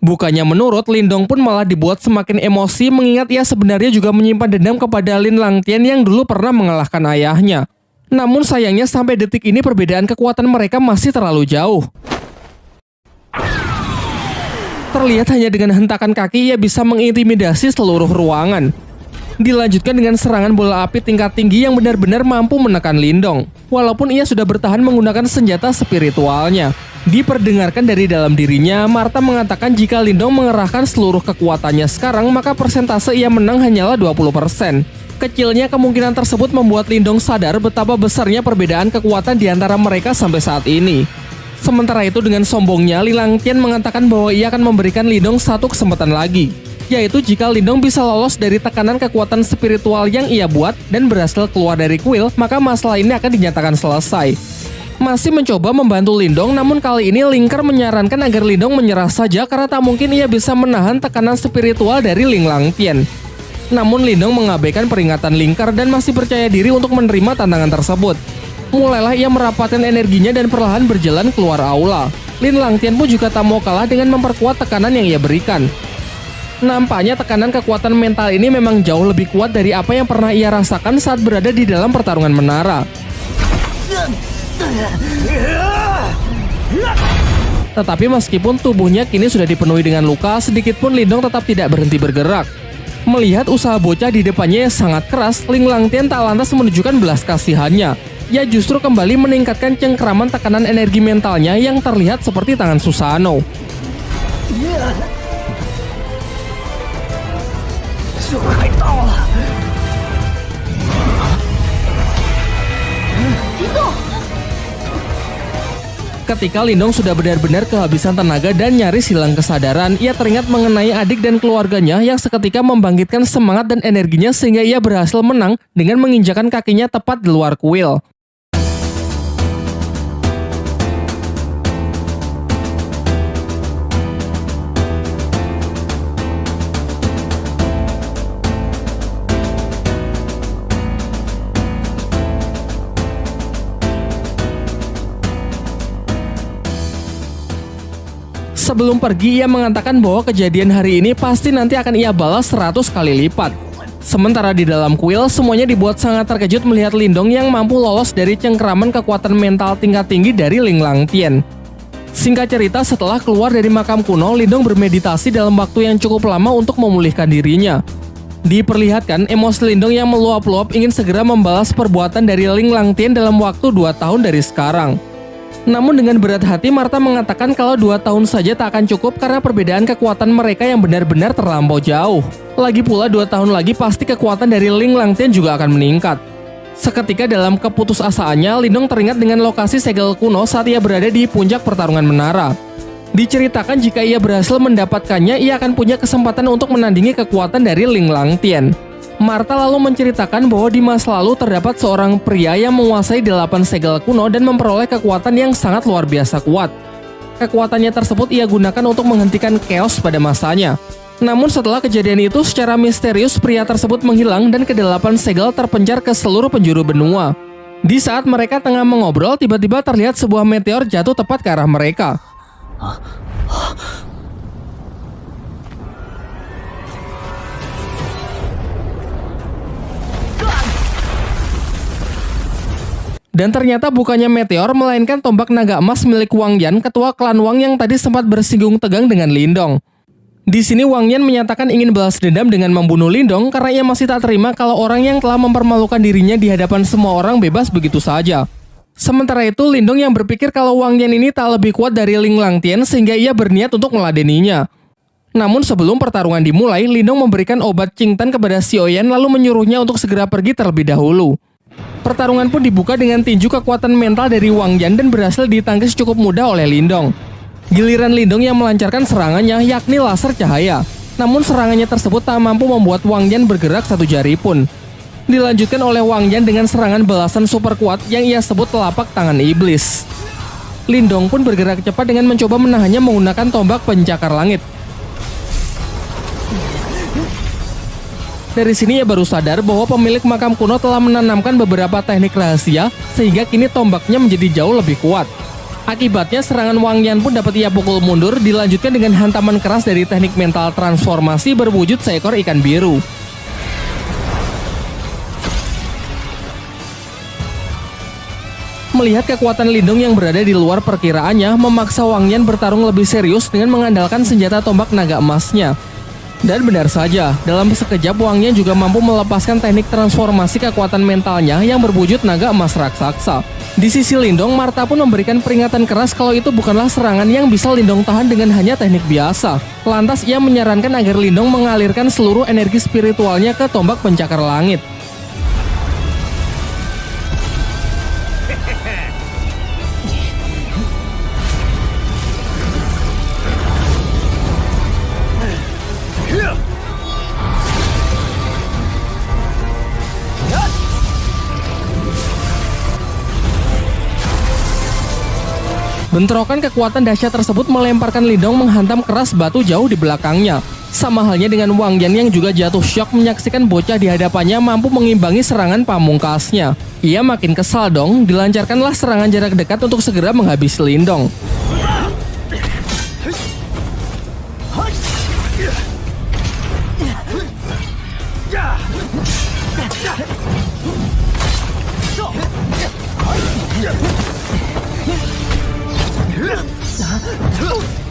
Bukannya menurut, Lindong pun malah dibuat semakin emosi mengingat ia sebenarnya juga menyimpan dendam kepada Lin Langtian yang dulu pernah mengalahkan ayahnya. Namun sayangnya sampai detik ini perbedaan kekuatan mereka masih terlalu jauh. Terlihat hanya dengan hentakan kaki ia bisa mengintimidasi seluruh ruangan. Dilanjutkan dengan serangan bola api tingkat tinggi yang benar-benar mampu menekan Lindong. Walaupun ia sudah bertahan menggunakan senjata spiritualnya. Diperdengarkan dari dalam dirinya, Martha mengatakan jika Lindong mengerahkan seluruh kekuatannya sekarang, maka persentase ia menang hanyalah 20%. Kecilnya kemungkinan tersebut membuat Lindong sadar betapa besarnya perbedaan kekuatan di antara mereka sampai saat ini. Sementara itu dengan sombongnya, Ling Langtian mengatakan bahwa ia akan memberikan Lindong satu kesempatan lagi, yaitu jika Lindong bisa lolos dari tekanan kekuatan spiritual yang ia buat dan berhasil keluar dari kuil, maka masalah ini akan dinyatakan selesai. Masih mencoba membantu Lindong, namun kali ini Ling Ke menyarankan agar Lindong menyerah saja karena tak mungkin ia bisa menahan tekanan spiritual dari Ling Langtian. Namun Lindong mengabaikan peringatan Ling Ke dan masih percaya diri untuk menerima tantangan tersebut. Mulailah ia merapatkan energinya dan perlahan berjalan keluar aula. Lin Langtian pun juga tak mau kalah dengan memperkuat tekanan yang ia berikan. Nampaknya tekanan kekuatan mental ini memang jauh lebih kuat dari apa yang pernah ia rasakan saat berada di dalam pertarungan menara. Tetapi meskipun tubuhnya kini sudah dipenuhi dengan luka, sedikit pun Lindong tetap tidak berhenti bergerak. Melihat usaha bocah di depannya yang sangat keras, Ling Langtian tak lantas menunjukkan belas kasihannya. Ia justru kembali meningkatkan cengkeraman tekanan energi mentalnya yang terlihat seperti tangan Susanoo. Ketika Lindong sudah benar-benar kehabisan tenaga dan nyaris hilang kesadaran, ia teringat mengenai adik dan keluarganya yang seketika membangkitkan semangat dan energinya sehingga ia berhasil menang dengan menginjakan kakinya tepat di luar kuil. Sebelum pergi, ia mengatakan bahwa kejadian hari ini pasti nanti akan ia balas 100 kali lipat. Sementara di dalam kuil, semuanya dibuat sangat terkejut melihat Lindong yang mampu lolos dari cengkeraman kekuatan mental tingkat tinggi dari Ling Langtian. Singkat cerita, setelah keluar dari makam kuno, Lindong bermeditasi dalam waktu yang cukup lama untuk memulihkan dirinya. Diperlihatkan, emosi Lindong yang meluap-luap ingin segera membalas perbuatan dari Ling Langtian dalam waktu 2 tahun dari sekarang. Namun dengan berat hati, Martha mengatakan kalau 2 tahun saja tak akan cukup karena perbedaan kekuatan mereka yang benar-benar terlampau jauh. Lagi pula 2 tahun lagi pasti kekuatan dari Ling Langtian juga akan meningkat. Seketika dalam keputusasaannya, Lindong teringat dengan lokasi segel kuno saat ia berada di puncak pertarungan menara. Diceritakan jika ia berhasil mendapatkannya, ia akan punya kesempatan untuk menandingi kekuatan dari Ling Langtian. Martha lalu menceritakan bahwa di masa lalu terdapat seorang pria yang menguasai 8 segel kuno dan memperoleh kekuatan yang sangat luar biasa kuat. Kekuatannya tersebut ia gunakan untuk menghentikan chaos pada masanya. Namun setelah kejadian itu, secara misterius pria tersebut menghilang dan ke-8 segel terpencar ke seluruh penjuru benua. Di saat mereka tengah mengobrol, tiba-tiba terlihat sebuah meteor jatuh tepat ke arah mereka. Dan ternyata bukannya meteor, melainkan tombak naga emas milik Wang Yan, ketua klan Wang yang tadi sempat bersinggung tegang dengan Lindong. Di sini Wang Yan menyatakan ingin balas dendam dengan membunuh Lindong karena ia masih tak terima kalau orang yang telah mempermalukan dirinya di hadapan semua orang bebas begitu saja. Sementara itu, Lindong yang berpikir kalau Wang Yan ini tak lebih kuat dari Ling Langtian sehingga ia berniat untuk meladeninya. Namun sebelum pertarungan dimulai, Lindong memberikan obat Qingtan kepada Xiaoyan lalu menyuruhnya untuk segera pergi terlebih dahulu. Pertarungan pun dibuka dengan tinju kekuatan mental dari Wang Yan dan berhasil ditangkis cukup mudah oleh Lindong. Giliran Lindong yang melancarkan serangannya, yakni laser cahaya. Namun serangannya tersebut tak mampu membuat Wang Yan bergerak satu jari pun. Dilanjutkan oleh Wang Yan dengan serangan balasan super kuat yang ia sebut telapak tangan iblis. Lindong pun bergerak cepat dengan mencoba menahannya menggunakan tombak pencakar langit. Dari sini ia baru sadar bahwa pemilik makam kuno telah menanamkan beberapa teknik rahasia sehingga kini tombaknya menjadi jauh lebih kuat. Akibatnya serangan Wang Yan pun dapat ia pukul mundur, dilanjutkan dengan hantaman keras dari teknik mental transformasi berwujud seekor ikan biru. Melihat kekuatan Lindong yang berada di luar perkiraannya, memaksa Wang Yan bertarung lebih serius dengan mengandalkan senjata tombak naga emasnya. Dan benar saja, dalam sekejap Wang Yan juga mampu melepaskan teknik transformasi kekuatan mentalnya yang berwujud naga emas raksasa. Di sisi Lindong, Martha pun memberikan peringatan keras kalau itu bukanlah serangan yang bisa Lindong tahan dengan hanya teknik biasa. Lantas ia menyarankan agar Lindong mengalirkan seluruh energi spiritualnya ke tombak pencakar langit. Bentrokan kekuatan dahsyat tersebut melemparkan Lindong menghantam keras batu jauh di belakangnya. Sama halnya dengan Wang Yan yang juga jatuh syok menyaksikan bocah di hadapannya mampu mengimbangi serangan pamungkasnya. Ia makin kesal dong, dilancarkanlah serangan jarak dekat untuk segera menghabisi Lindong.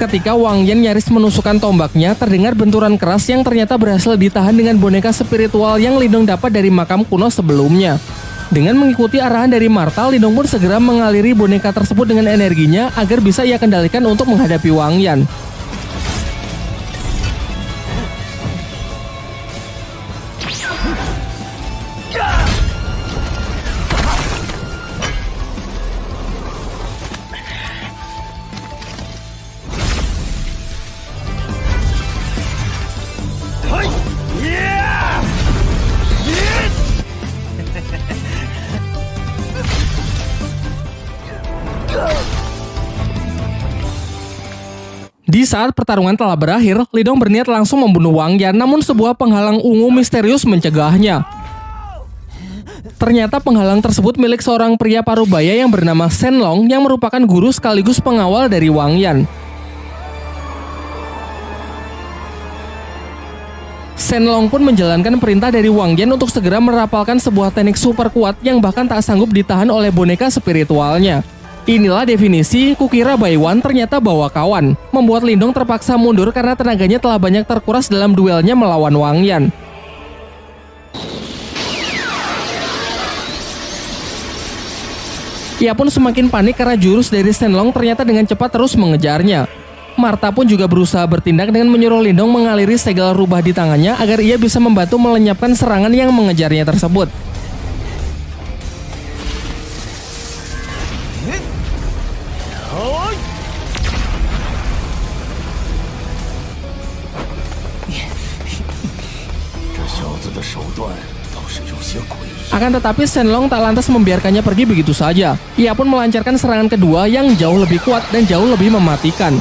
Ketika Wang Yan nyaris menusukkan tombaknya, terdengar benturan keras yang ternyata berhasil ditahan dengan boneka spiritual yang Lindong dapat dari makam kuno sebelumnya. Dengan mengikuti arahan dari Martha, Lindong pun segera mengaliri boneka tersebut dengan energinya agar bisa ia kendalikan untuk menghadapi Wang Yan. Di saat pertarungan telah berakhir, Lindong berniat langsung membunuh Wang Yan, namun sebuah penghalang ungu misterius mencegahnya. Ternyata penghalang tersebut milik seorang pria parubaya yang bernama Shen Long yang merupakan guru sekaligus pengawal dari Wang Yan. Shen Long pun menjalankan perintah dari Wang Yan untuk segera merapalkan sebuah teknik super kuat yang bahkan tak sanggup ditahan oleh boneka spiritualnya. Inilah definisi kukira Baiwan ternyata bawa kawan, membuat Lindong terpaksa mundur karena tenaganya telah banyak terkuras dalam duelnya melawan Wang Yan. Ia pun semakin panik karena jurus dari Shen Long ternyata dengan cepat terus mengejarnya. Martha pun juga berusaha bertindak dengan menyuruh Lindong mengaliri segala rubah di tangannya agar ia bisa membantu melenyapkan serangan yang mengejarnya tersebut. Akan tetapi Shenlong tak lantas membiarkannya pergi begitu saja. Ia pun melancarkan serangan kedua yang jauh lebih kuat dan jauh lebih mematikan.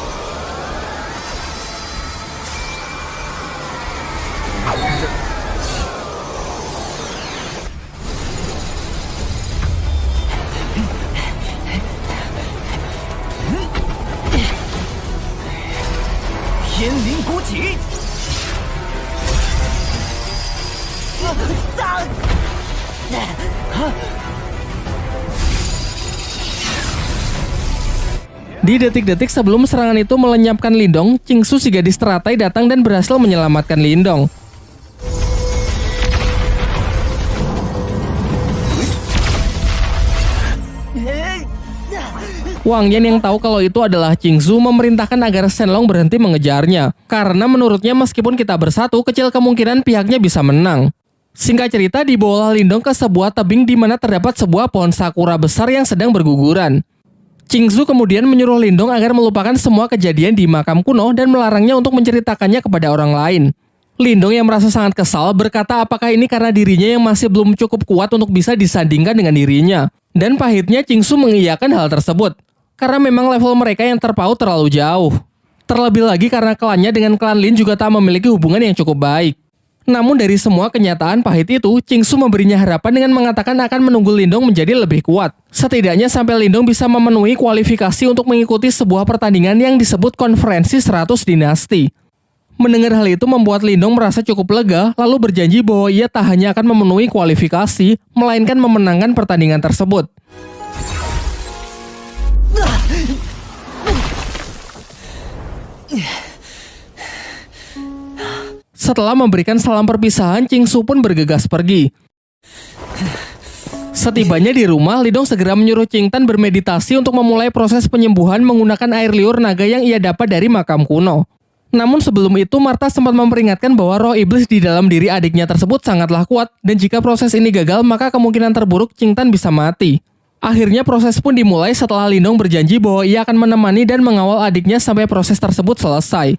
Di detik-detik sebelum serangan itu melenyapkan Lindong, Qingsu si gadis teratai datang dan berhasil menyelamatkan Lindong. Wang Yan yang tahu kalau itu adalah Qingsu memerintahkan agar Shenlong berhenti mengejarnya, karena menurutnya meskipun kita bersatu, kecil kemungkinan pihaknya bisa menang. Singkat cerita, dibawalah Lindong ke sebuah tebing di mana terdapat sebuah pohon sakura besar yang sedang berguguran. Qingsu kemudian menyuruh Lindong agar melupakan semua kejadian di makam kuno dan melarangnya untuk menceritakannya kepada orang lain. Lindong yang merasa sangat kesal berkata apakah ini karena dirinya yang masih belum cukup kuat untuk bisa disandingkan dengan dirinya. Dan pahitnya Qingsu mengiyakan hal tersebut, karena memang level mereka yang terpaut terlalu jauh. Terlebih lagi karena klannya dengan klan Lin juga tak memiliki hubungan yang cukup baik. Namun dari semua kenyataan pahit itu, Qingsu memberinya harapan dengan mengatakan akan menunggu Lindong menjadi lebih kuat. Setidaknya sampai Lindong bisa memenuhi kualifikasi untuk mengikuti sebuah pertandingan yang disebut Konferensi 100 Dinasti. Mendengar hal itu membuat Lindong merasa cukup lega, lalu berjanji bahwa ia tak hanya akan memenuhi kualifikasi, melainkan memenangkan pertandingan tersebut. Setelah memberikan salam perpisahan, Qingsu pun bergegas pergi. Setibanya di rumah, Lindong segera menyuruh Qingtan bermeditasi untuk memulai proses penyembuhan menggunakan air liur naga yang ia dapat dari makam kuno. Namun sebelum itu, Martha sempat memperingatkan bahwa roh iblis di dalam diri adiknya tersebut sangatlah kuat, dan jika proses ini gagal, maka kemungkinan terburuk Qingtan bisa mati. Akhirnya proses pun dimulai setelah Lindong berjanji bahwa ia akan menemani dan mengawal adiknya sampai proses tersebut selesai.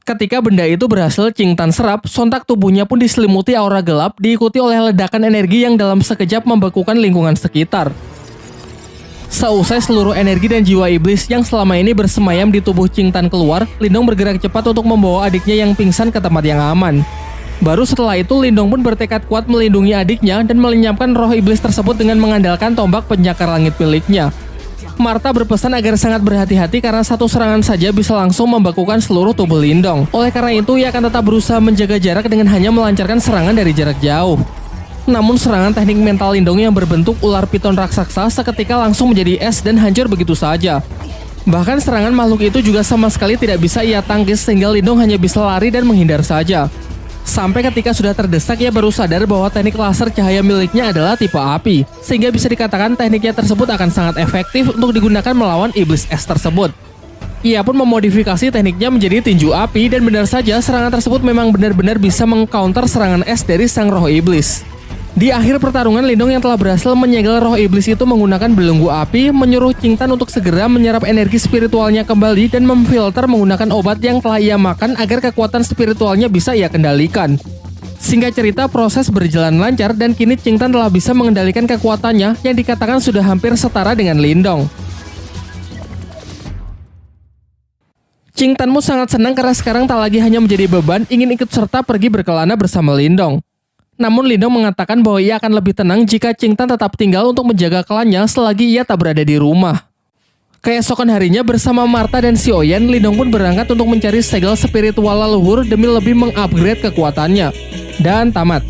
Ketika benda itu berhasil Qingtan serap, sontak tubuhnya pun diselimuti aura gelap, diikuti oleh ledakan energi yang dalam sekejap membekukan lingkungan sekitar. Seusai seluruh energi dan jiwa iblis yang selama ini bersemayam di tubuh Qingtan keluar, Lindong bergerak cepat untuk membawa adiknya yang pingsan ke tempat yang aman. Baru setelah itu, Lindong pun bertekad kuat melindungi adiknya dan melenyapkan roh iblis tersebut dengan mengandalkan tombak penyakar langit miliknya. Martha berpesan agar sangat berhati-hati karena satu serangan saja bisa langsung membekukan seluruh tubuh Lindong. Oleh karena itu, ia akan tetap berusaha menjaga jarak dengan hanya melancarkan serangan dari jarak jauh. Namun serangan teknik mental Lindong yang berbentuk ular piton raksasa seketika langsung menjadi es dan hancur begitu saja. Bahkan serangan makhluk itu juga sama sekali tidak bisa ia tangkis sehingga Lindong hanya bisa lari dan menghindar saja. Sampai ketika sudah terdesak, ia baru sadar bahwa teknik laser cahaya miliknya adalah tipe api, sehingga bisa dikatakan tekniknya tersebut akan sangat efektif untuk digunakan melawan iblis es tersebut. Ia pun memodifikasi tekniknya menjadi tinju api dan benar saja serangan tersebut memang benar-benar bisa mengcounter serangan es dari sang roh iblis. Di akhir pertarungan, Lindong yang telah berhasil menyegel roh iblis itu menggunakan belenggu api, menyuruh Qingtan untuk segera menyerap energi spiritualnya kembali dan memfilter menggunakan obat yang telah ia makan agar kekuatan spiritualnya bisa ia kendalikan. Singkat cerita, proses berjalan lancar dan kini Qingtan telah bisa mengendalikan kekuatannya yang dikatakan sudah hampir setara dengan Lindong. Qingtanmu sangat senang karena sekarang tak lagi hanya menjadi beban, ingin ikut serta pergi berkelana bersama Lindong. Namun Lindong mengatakan bahwa ia akan lebih tenang jika Qingtan tetap tinggal untuk menjaga klannya selagi ia tak berada di rumah. Keesokan harinya bersama Martha dan Xiaoyan, Lindong pun berangkat untuk mencari segel spiritual leluhur demi lebih mengupgrade kekuatannya. Dan tamat.